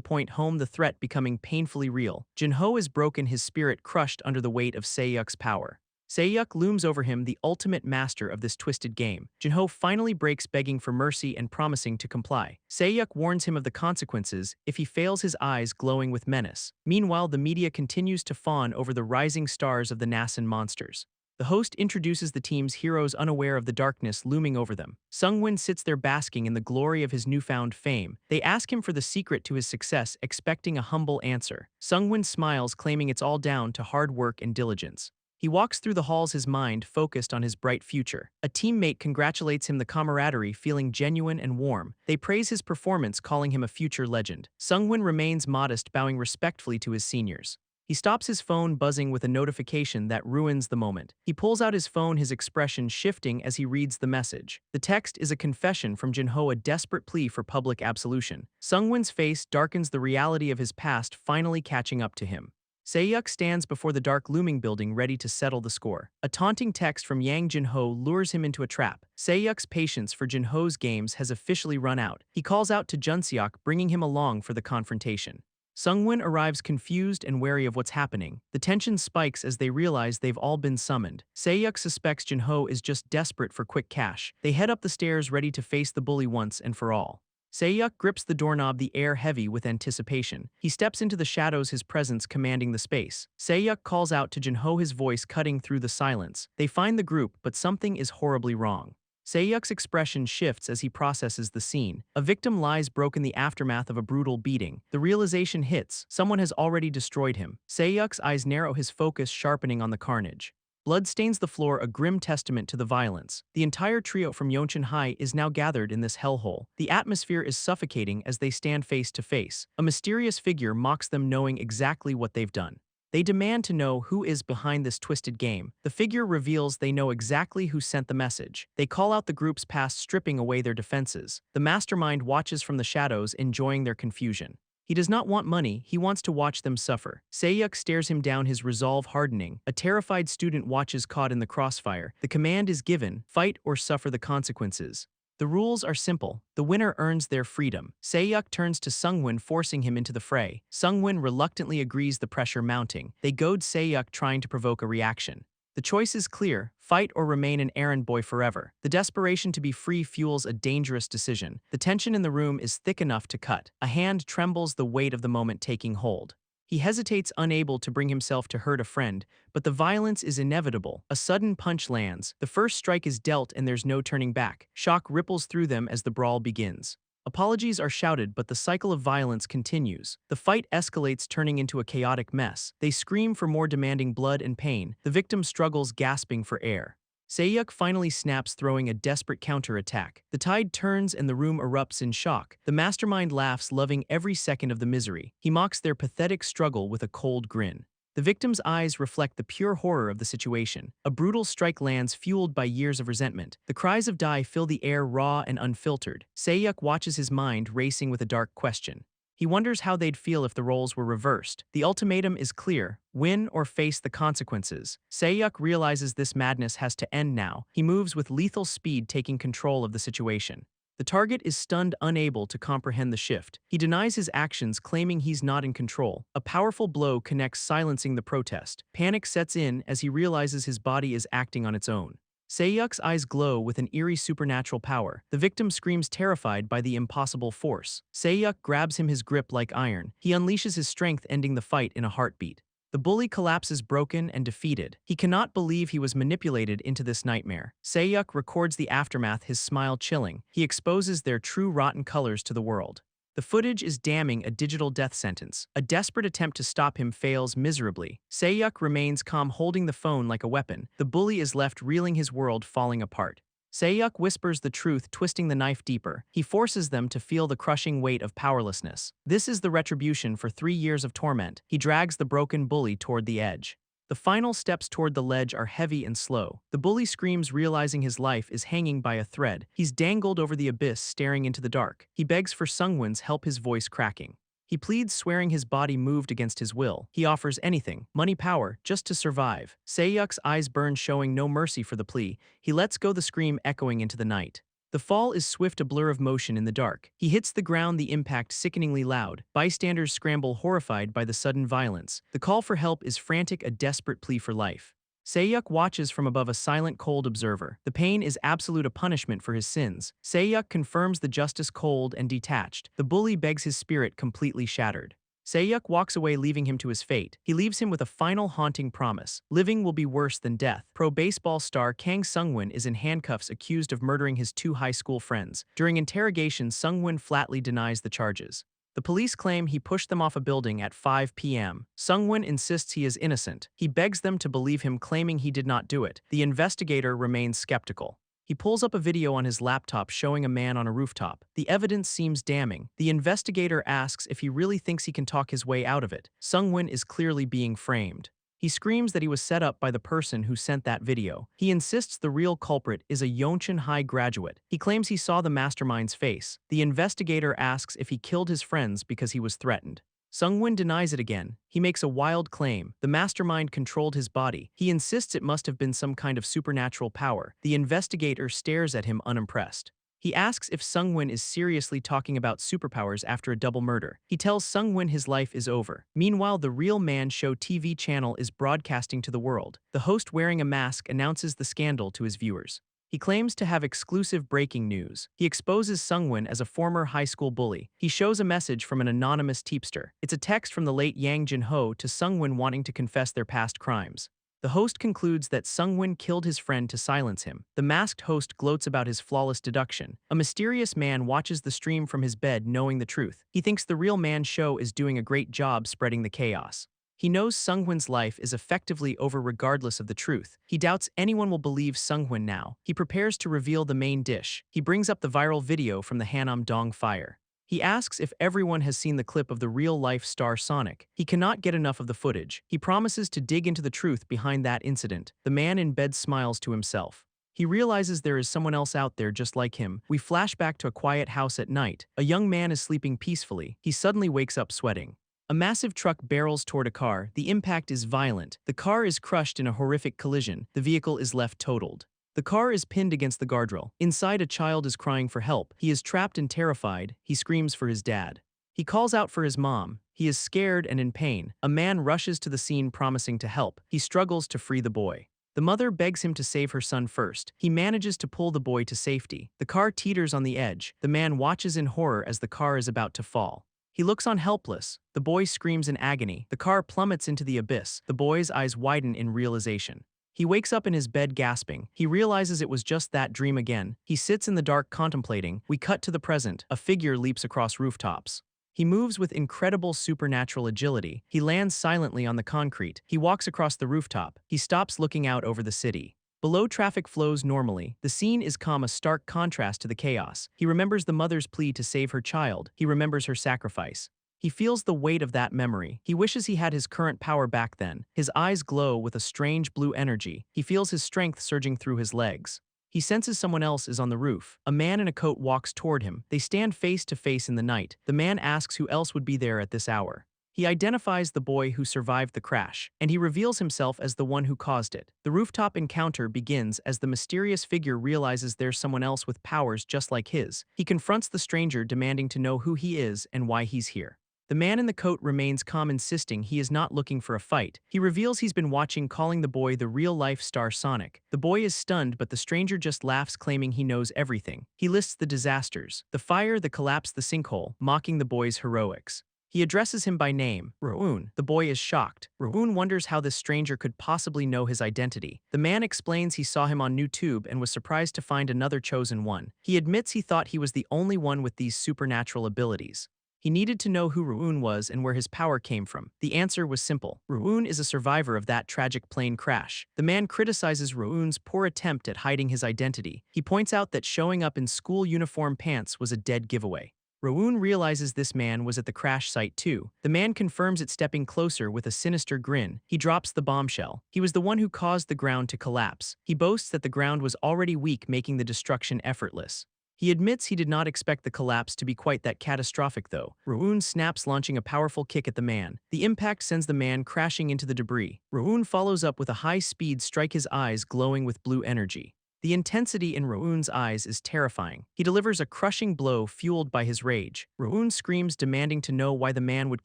point home, the threat becoming painfully real. Jinho is broken, his spirit crushed under the weight of Se-hyuk's power. Se-hyuk looms over him, the ultimate master of this twisted game. Jinho finally breaks, begging for mercy and promising to comply. Se-hyuk warns him of the consequences if he fails, his eyes glowing with menace. Meanwhile, the media continues to fawn over the rising stars of the Nasan monsters. The host introduces the team's heroes, unaware of the darkness looming over them. Sungwon sits there basking in the glory of his newfound fame. They ask him for the secret to his success, expecting a humble answer. Sungwon smiles, claiming it's all down to hard work and diligence. He walks through the halls, his mind focused on his bright future. A teammate congratulates him, the camaraderie feeling genuine and warm. They praise his performance, calling him a future legend. Sungwon remains modest, bowing respectfully to his seniors. He stops, his phone buzzing with a notification that ruins the moment. He pulls out his phone, his expression shifting as he reads the message. The text is a confession from Jinho, a desperate plea for public absolution. Sungwon's face darkens, the reality of his past finally catching up to him. Se-hyuk stands before the dark looming building, ready to settle the score. A taunting text from Yang Jinho lures him into a trap. Se-hyuk's patience for Jinho's games has officially run out. He calls out to Junseok, bringing him along for the confrontation. Sungwon arrives, confused and wary of what's happening. The tension spikes as they realize they've all been summoned. Se-hyuk suspects Jinho is just desperate for quick cash. They head up the stairs, ready to face the bully once and for all. Se-hyuk grips the doorknob, the air heavy with anticipation. He steps into the shadows, his presence commanding the space. Se-hyuk calls out to Jinho, his voice cutting through the silence. They find the group, but something is horribly wrong. Se-hyuk's expression shifts as he processes the scene. A victim lies broken, the aftermath of a brutal beating. The realization hits. Someone has already destroyed him. Se-hyuk's eyes narrow, his focus sharpening on the carnage. Blood stains the floor, a grim testament to the violence. The entire trio from Yeoncheon High is now gathered in this hellhole. The atmosphere is suffocating as they stand face to face. A mysterious figure mocks them, knowing exactly what they've done. They demand to know who is behind this twisted game. The figure reveals they know exactly who sent the message. They call out the group's past, stripping away their defenses. The mastermind watches from the shadows, enjoying their confusion. He does not want money, he wants to watch them suffer. Se-hyuk stares him down, his resolve hardening. A terrified student watches, caught in the crossfire. The command is given: fight or suffer the consequences. The rules are simple. The winner earns their freedom. Se-hyuk turns to Sungwon, forcing him into the fray. Sungwon reluctantly agrees, the pressure mounting. They goad Se-hyuk, trying to provoke a reaction. The choice is clear: fight or remain an errand boy forever. The desperation to be free fuels a dangerous decision. The tension in the room is thick enough to cut. A hand trembles, the weight of the moment taking hold. He hesitates, unable to bring himself to hurt a friend, but the violence is inevitable. A sudden punch lands. The first strike is dealt and there's no turning back. Shock ripples through them as the brawl begins. Apologies are shouted, but the cycle of violence continues. The fight escalates, turning into a chaotic mess. They scream for more, demanding blood and pain. The victim struggles, gasping for air. Se-hyuk finally snaps, throwing a desperate counterattack. The tide turns and the room erupts in shock. The mastermind laughs, loving every second of the misery. He mocks their pathetic struggle with a cold grin. The victim's eyes reflect the pure horror of the situation. A brutal strike lands, fueled by years of resentment. The cries of die fill the air, raw and unfiltered. Se-hyuk watches, his mind racing with a dark question. He wonders how they'd feel if the roles were reversed. The ultimatum is clear: win or face the consequences. Se-hyuk realizes this madness has to end now. He moves with lethal speed, taking control of the situation. The target is stunned, unable to comprehend the shift. He denies his actions, claiming he's not in control. A powerful blow connects, silencing the protest. Panic sets in as he realizes his body is acting on its own. Se-yuk's eyes glow with an eerie supernatural power. The victim screams terrified by the impossible force. Se-yuk grabs him, his grip like iron. He unleashes his strength, ending the fight in a heartbeat. The bully collapses broken and defeated. He cannot believe he was manipulated into this nightmare. Se-yuk records the aftermath, his smile chilling. He exposes their true rotten colors to the world. The footage is damning, a digital death sentence. A desperate attempt to stop him fails miserably. Se-yuk remains calm, holding the phone like a weapon. The bully is left reeling, his world falling apart. Se-yuk whispers the truth, twisting the knife deeper. He forces them to feel the crushing weight of powerlessness. This is the retribution for 3 years of torment. He drags the broken bully toward the edge. The final steps toward the ledge are heavy and slow. The bully screams, realizing his life is hanging by a thread. He's dangled over the abyss, staring into the dark. He begs for Sungwon's help, his voice cracking. He pleads, swearing his body moved against his will. He offers anything, money, power, just to survive. Se-yuk's eyes burn, showing no mercy for the plea. He lets go, the scream echoing into the night. The fall is swift, a blur of motion in the dark. He hits the ground, the impact sickeningly loud. Bystanders scramble, horrified by the sudden violence. The call for help is frantic, a desperate plea for life. Se-yuk watches from above, a silent, cold observer. The pain is absolute, a punishment for his sins. Se-yuk confirms the justice, cold and detached. The bully begs, his spirit completely shattered. Se-yuk walks away, leaving him to his fate. He leaves him with a final haunting promise. Living will be worse than death. Pro baseball star Kang Sungwon is in handcuffs, accused of murdering his 2 high school friends. During interrogation, Sungwon flatly denies the charges. The police claim he pushed them off a building at 5 p.m. Sungwon insists he is innocent. He begs them to believe him, claiming he did not do it. The investigator remains skeptical. He pulls up a video on his laptop showing a man on a rooftop. The evidence seems damning. The investigator asks if he really thinks he can talk his way out of it. Sungwon is clearly being framed. He screams that he was set up by the person who sent that video. He insists the real culprit is a Yeoncheon High graduate. He claims he saw the mastermind's face. The investigator asks if he killed his friends because he was threatened. Sungwon denies it again. He makes a wild claim. The mastermind controlled his body. He insists it must have been some kind of supernatural power. The investigator stares at him, unimpressed. He asks if Sungwon is seriously talking about superpowers after a double murder. He tells Sungwon his life is over. Meanwhile, the Real Man Show TV channel is broadcasting to the world. The host, wearing a mask, announces the scandal to his viewers. He claims to have exclusive breaking news. He exposes Sungwon as a former high school bully. He shows a message from an anonymous tipster. It's a text from the late Yang Jin-ho to Sungwon wanting to confess their past crimes. The host concludes that Sungwon killed his friend to silence him. The masked host gloats about his flawless deduction. A mysterious man watches the stream from his bed, knowing the truth. He thinks the Real Man Show is doing a great job spreading the chaos. He knows Sungwon's life is effectively over regardless of the truth. He doubts anyone will believe Sungwon now. He prepares to reveal the main dish. He brings up the viral video from the Hanam Dong fire. He asks if everyone has seen the clip of the real-life star Sonic. He cannot get enough of the footage. He promises to dig into the truth behind that incident. The man in bed smiles to himself. He realizes there is someone else out there just like him. We flash back to a quiet house at night. A young man is sleeping peacefully. He suddenly wakes up sweating. A massive truck barrels toward a car. The impact is violent. The car is crushed in a horrific collision. The vehicle is left totaled. The car is pinned against the guardrail. Inside, a child is crying for help. He is trapped and terrified. He screams for his dad. He calls out for his mom. He is scared and in pain. A man rushes to the scene, promising to help. He struggles to free the boy. The mother begs him to save her son first. He manages to pull the boy to safety. The car teeters on the edge. The man watches in horror as the car is about to fall. He looks on, helpless. The boy screams in agony. The car plummets into the abyss. The boy's eyes widen in realization. He wakes up in his bed, gasping. He realizes it was just that dream again. He sits in the dark, contemplating. We cut to the present. A figure leaps across rooftops. He moves with incredible supernatural agility. He lands silently on the concrete. He walks across the rooftop. He stops, looking out over the city. Below, traffic flows normally. The scene is calm, a stark contrast to the chaos. He remembers the mother's plea to save her child. He remembers her sacrifice. He feels the weight of that memory. He wishes he had his current power back then. His eyes glow with a strange blue energy. He feels his strength surging through his legs. He senses someone else is on the roof. A man in a coat walks toward him. They stand face to face in the night. The man asks who else would be there at this hour. He identifies the boy who survived the crash, and he reveals himself as the one who caused it. The rooftop encounter begins as the mysterious figure realizes there's someone else with powers just like his. He confronts the stranger, demanding to know who he is and why he's here. The man in the coat remains calm, insisting he is not looking for a fight. He reveals he's been watching, calling the boy the real-life star Sonic. The boy is stunned, but the stranger just laughs, claiming he knows everything. He lists the disasters: the fire, the collapse, the sinkhole, mocking the boy's heroics. He addresses him by name, Roon. The boy is shocked. Roon wonders how this stranger could possibly know his identity. The man explains he saw him on YouTube and was surprised to find another chosen one. He admits he thought he was the only one with these supernatural abilities. He needed to know who Roon was and where his power came from. The answer was simple. Roon is a survivor of that tragic plane crash. The man criticizes Roon's poor attempt at hiding his identity. He points out that showing up in school uniform pants was a dead giveaway. Roon realizes this man was at the crash site too. The man confirms it, stepping closer with a sinister grin. He drops the bombshell. He was the one who caused the ground to collapse. He boasts that the ground was already weak, making the destruction effortless. He admits he did not expect the collapse to be quite that catastrophic though. Roon snaps, launching a powerful kick at the man. The impact sends the man crashing into the debris. Roon follows up with a high-speed strike, his eyes glowing with blue energy. The intensity in Roon's eyes is terrifying. He delivers a crushing blow fueled by his rage. Roon screams, demanding to know why the man would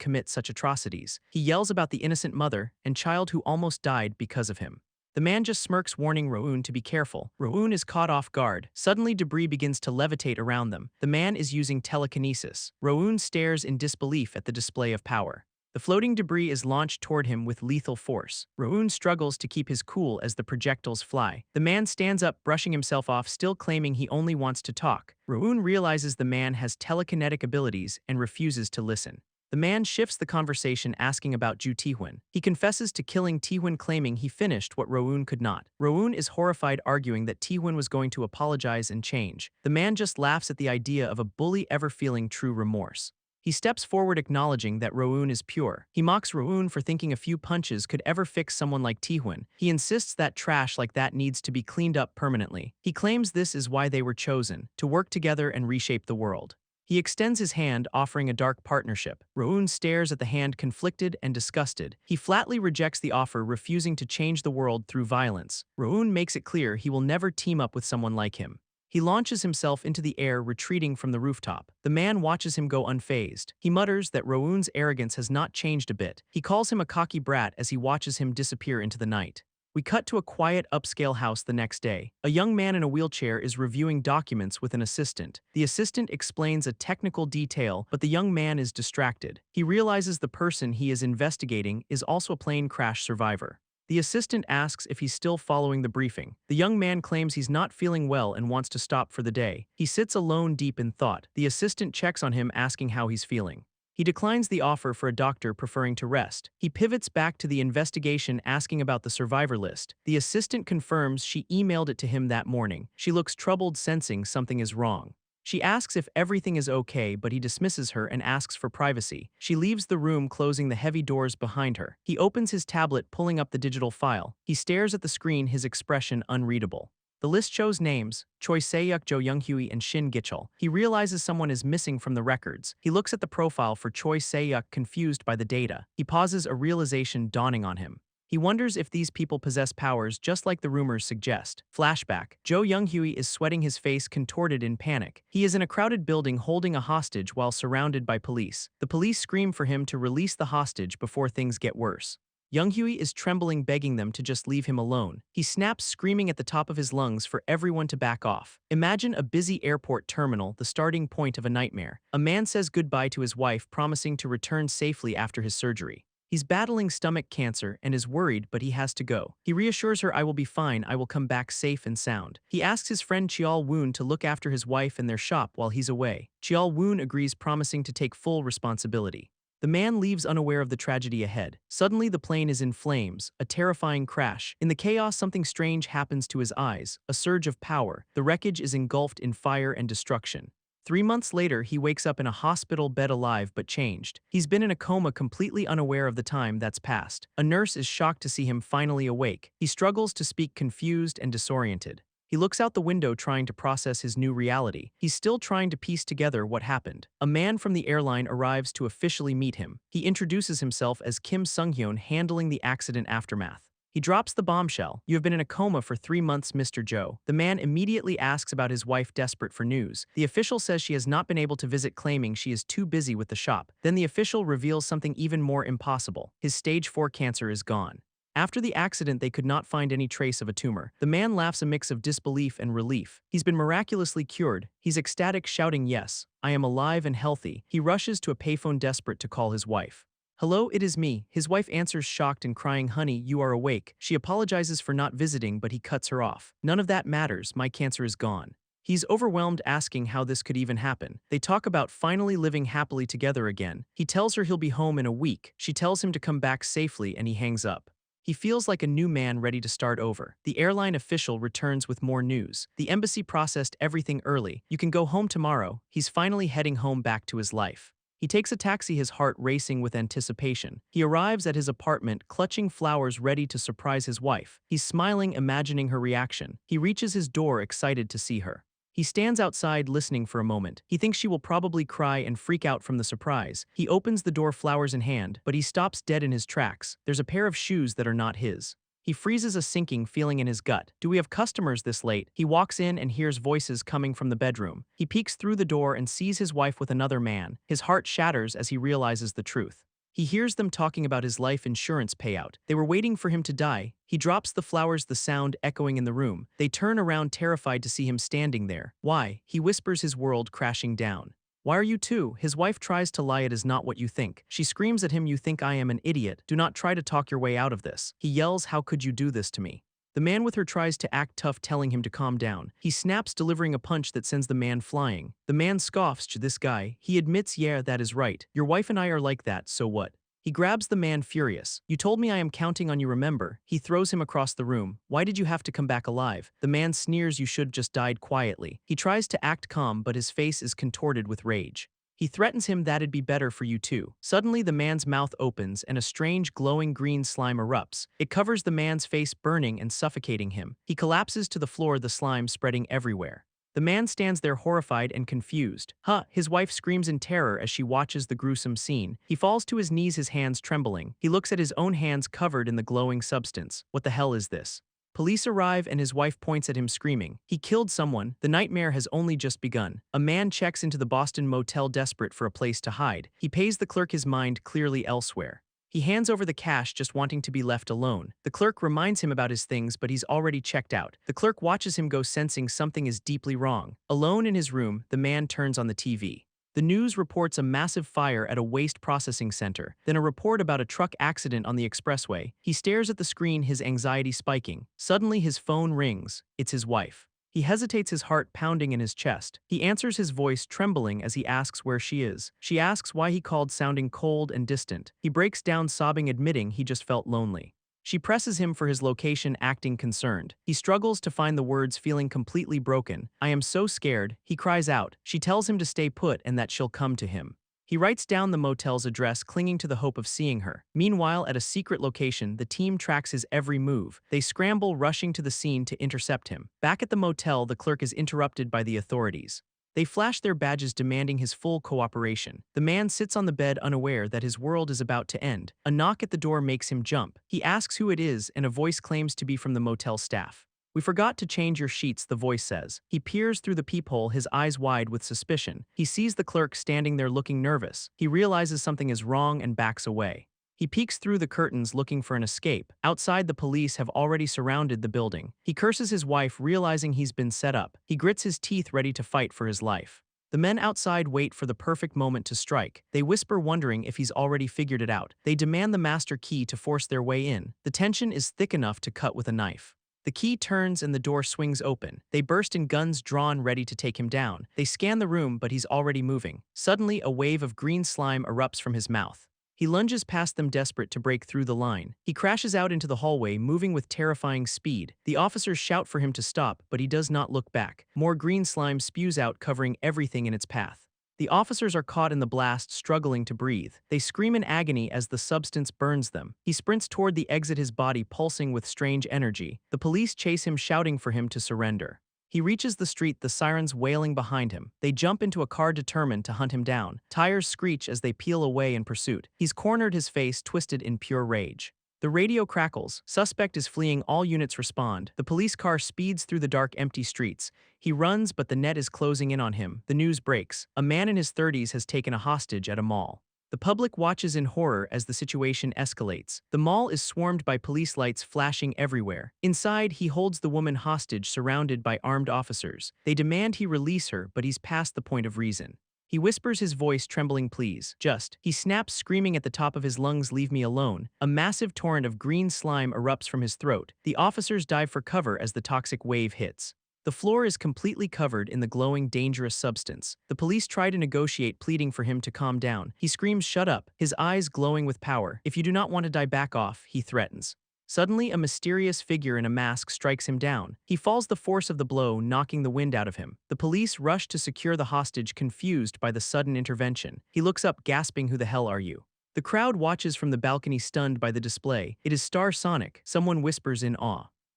commit such atrocities. He yells about the innocent mother and child who almost died because of him. The man just smirks, warning Roon to be careful. Roon is caught off guard. Suddenly, debris begins to levitate around them. The man is using telekinesis. Roon stares in disbelief at the display of power. The floating debris is launched toward him with lethal force. Roon struggles to keep his cool as the projectiles fly. The man stands up, brushing himself off, still claiming he only wants to talk. Roon realizes the man has telekinetic abilities and refuses to listen. The man shifts the conversation, asking about Ju Tihun. He confesses to killing Tihun, claiming he finished what Roon could not. Roon is horrified, arguing that Tihun was going to apologize and change. The man just laughs at the idea of a bully ever feeling true remorse. He steps forward, acknowledging that Roon is pure. He mocks Roon for thinking a few punches could ever fix someone like Tihun. He insists that trash like that needs to be cleaned up permanently. He claims this is why they were chosen, to work together and reshape the world. He extends his hand, offering a dark partnership. Roon stares at the hand, conflicted and disgusted. He flatly rejects the offer, refusing to change the world through violence. Roon makes it clear he will never team up with someone like him. He launches himself into the air, retreating from the rooftop. The man watches him go unfazed. He mutters that Roon's arrogance has not changed a bit. He calls him a cocky brat as he watches him disappear into the night. We cut to a quiet, upscale house the next day. A young man in a wheelchair is reviewing documents with an assistant. The assistant explains a technical detail, but the young man is distracted. He realizes the person he is investigating is also a plane crash survivor. The assistant asks if he's still following the briefing. The young man claims he's not feeling well and wants to stop for the day. He sits alone, deep in thought. The assistant checks on him, asking how he's feeling. He declines the offer for a doctor, preferring to rest. He pivots back to the investigation, asking about the survivor list. The assistant confirms she emailed it to him that morning. She looks troubled, sensing something is wrong. She asks if everything is okay, but he dismisses her and asks for privacy. She leaves the room, closing the heavy doors behind her. He opens his tablet, pulling up the digital file. He stares at the screen, his expression unreadable. The list shows names: Choi Se-yuk, Jo Young-hui, and Shin Gichul. He realizes someone is missing from the records. He looks at the profile for Choi Se-yuk, confused by the data. He pauses, a realization dawning on him. He wonders if these people possess powers just like the rumors suggest. Flashback. Jo Young-hui is sweating, his face contorted in panic. He is in a crowded building holding a hostage while surrounded by police. The police scream for him to release the hostage before things get worse. Young-hui is trembling, begging them to just leave him alone. He snaps, screaming at the top of his lungs for everyone to back off. Imagine a busy airport terminal, the starting point of a nightmare. A man says goodbye to his wife, promising to return safely after his surgery. He's battling stomach cancer and is worried, but he has to go. He reassures her, "I will be fine, I will come back safe and sound." He asks his friend Cheol Woon to look after his wife and their shop while he's away. Cheol Woon agrees, promising to take full responsibility. The man leaves, unaware of the tragedy ahead. Suddenly, the plane is in flames, a terrifying crash. In the chaos, something strange happens to his eyes, a surge of power. The wreckage is engulfed in fire and destruction. 3 months later, he wakes up in a hospital bed, alive but changed. He's been in a coma, completely unaware of the time that's passed. A nurse is shocked to see him finally awake. He struggles to speak, confused and disoriented. He looks out the window, trying to process his new reality. He's still trying to piece together what happened. A man from the airline arrives to officially meet him. He introduces himself as Kim Sung-hyun, handling the accident aftermath. He drops the bombshell. You have been in a coma for 3 months, Mr. Joe. The man immediately asks about his wife, desperate for news. The official says she has not been able to visit, claiming she is too busy with the shop. Then the official reveals something even more impossible. His stage 4 cancer is gone. After the accident, they could not find any trace of a tumor. The man laughs, a mix of disbelief and relief. He's been miraculously cured. He's ecstatic, shouting, "Yes, I am alive and healthy." He rushes to a payphone, desperate to call his wife. "Hello, it is me." His wife answers, shocked and crying, "Honey, you are awake." She apologizes for not visiting, but he cuts her off. "None of that matters. My cancer is gone." He's overwhelmed, asking how this could even happen. They talk about finally living happily together again. He tells her he'll be home in a week. She tells him to come back safely, and he hangs up. He feels like a new man ready to start over. The airline official returns with more news. The embassy processed everything early. You can go home tomorrow. He's finally heading home, back to his life. He takes a taxi, his heart racing with anticipation. He arrives at his apartment, clutching flowers, ready to surprise his wife. He's smiling, imagining her reaction. He reaches his door, excited to see her. He stands outside, listening for a moment. He thinks she will probably cry and freak out from the surprise. He opens the door, flowers in hand, but he stops dead in his tracks. There's a pair of shoes that are not his. He freezes, a sinking feeling in his gut. Do we have customers this late? He walks in and hears voices coming from the bedroom. He peeks through the door and sees his wife with another man. His heart shatters as he realizes the truth. He hears them talking about his life insurance payout. They were waiting for him to die. He drops the flowers, the sound echoing in the room. They turn around, terrified to see him standing there. "Why?" he whispers, his world crashing down. "Why are you too?" His wife tries to lie, "It is not what you think." She screams at him, "You think I am an idiot. Do not try to talk your way out of this." He yells, "How could you do this to me?" The man with her tries to act tough, telling him to calm down. He snaps, delivering a punch that sends the man flying. The man scoffs, "This guy." He admits, "Yeah, that is right. Your wife and I are like that, so what?" He grabs the man, furious. "You told me I am counting on you, remember?" He throws him across the room. "Why did you have to come back alive?" The man sneers, "You should just died quietly." He tries to act calm, but his face is contorted with rage. He threatens him, "That'd be better for you too." Suddenly, the man's mouth opens and a strange glowing green slime erupts. It covers the man's face, burning and suffocating him. He collapses to the floor, the slime spreading everywhere. The man stands there, horrified and confused. "Huh!" His wife screams in terror as she watches the gruesome scene. He falls to his knees, his hands trembling. He looks at his own hands covered in the glowing substance. What the hell is this? Police arrive and his wife points at him, screaming, "He killed someone." The nightmare has only just begun. A man checks into the Boston motel, desperate for a place to hide. He pays the clerk, his mind clearly elsewhere. He hands over the cash, just wanting to be left alone. The clerk reminds him about his things, but he's already checked out. The clerk watches him go, sensing something is deeply wrong. Alone in his room, the man turns on the TV. The news reports a massive fire at a waste processing center, then a report about a truck accident on the expressway. He stares at the screen, his anxiety spiking. Suddenly, his phone rings. It's his wife. He hesitates, his heart pounding in his chest. He answers, his voice trembling as he asks where she is. She asks why he called, sounding cold and distant. He breaks down, sobbing, admitting he just felt lonely. She presses him for his location, acting concerned. He struggles to find the words, feeling completely broken. "I am so scared," he cries out. She tells him to stay put and that she'll come to him. He writes down the motel's address, clinging to the hope of seeing her. Meanwhile, at a secret location, the team tracks his every move. They scramble, rushing to the scene to intercept him. Back at the motel, the clerk is interrupted by the authorities. They flash their badges, demanding his full cooperation. The man sits on the bed, unaware that his world is about to end. A knock at the door makes him jump. He asks who it is, and a voice claims to be from the motel staff. "We forgot to change your sheets," the voice says. He peers through the peephole, his eyes wide with suspicion. He sees the clerk standing there, looking nervous. He realizes something is wrong and backs away. He peeks through the curtains, looking for an escape. Outside, the police have already surrounded the building. He curses his wife, realizing he's been set up. He grits his teeth, ready to fight for his life. The men outside wait for the perfect moment to strike. They whisper, wondering if he's already figured it out. They demand the master key to force their way in. The tension is thick enough to cut with a knife. The key turns and the door swings open. They burst in, guns drawn, ready to take him down. They scan the room, but he's already moving. Suddenly, a wave of green slime erupts from his mouth. He lunges past them, desperate to break through the line. He crashes out into the hallway, moving with terrifying speed. The officers shout for him to stop, but he does not look back. More green slime spews out, covering everything in its path. The officers are caught in the blast, struggling to breathe. They scream in agony as the substance burns them. He sprints toward the exit, his body pulsing with strange energy. The police chase him, shouting for him to surrender. He reaches the street, the sirens wailing behind him. They jump into a car, determined to hunt him down. Tires screech as they peel away in pursuit. He's cornered, his face twisted in pure rage. The radio crackles. Suspect is fleeing. All units respond. The police car speeds through the dark, empty streets. He runs, but the net is closing in on him. The news breaks. A man in his 30s has taken a hostage at a mall. The public watches in horror as the situation escalates. The mall is swarmed by police lights flashing everywhere. Inside, he holds the woman hostage surrounded by armed officers. They demand he release her, but he's past the point of reason. He whispers, his voice trembling, please. Just. He snaps, screaming at the top of his lungs, leave me alone. A massive torrent of green slime erupts from his throat. The officers dive for cover as the toxic wave hits. The floor is completely covered in the glowing, dangerous substance. The police try to negotiate, pleading for him to calm down. He screams, shut up, his eyes glowing with power. If you do not want to die, back off, he threatens. Suddenly, a mysterious figure in a mask strikes him down. He falls, the force of the blow knocking the wind out of him. The police rush to secure the hostage, confused by the sudden intervention. He looks up, gasping, who the hell are you? The crowd watches from the balcony, stunned by the display. It is Star Sonic, someone whispers in awe.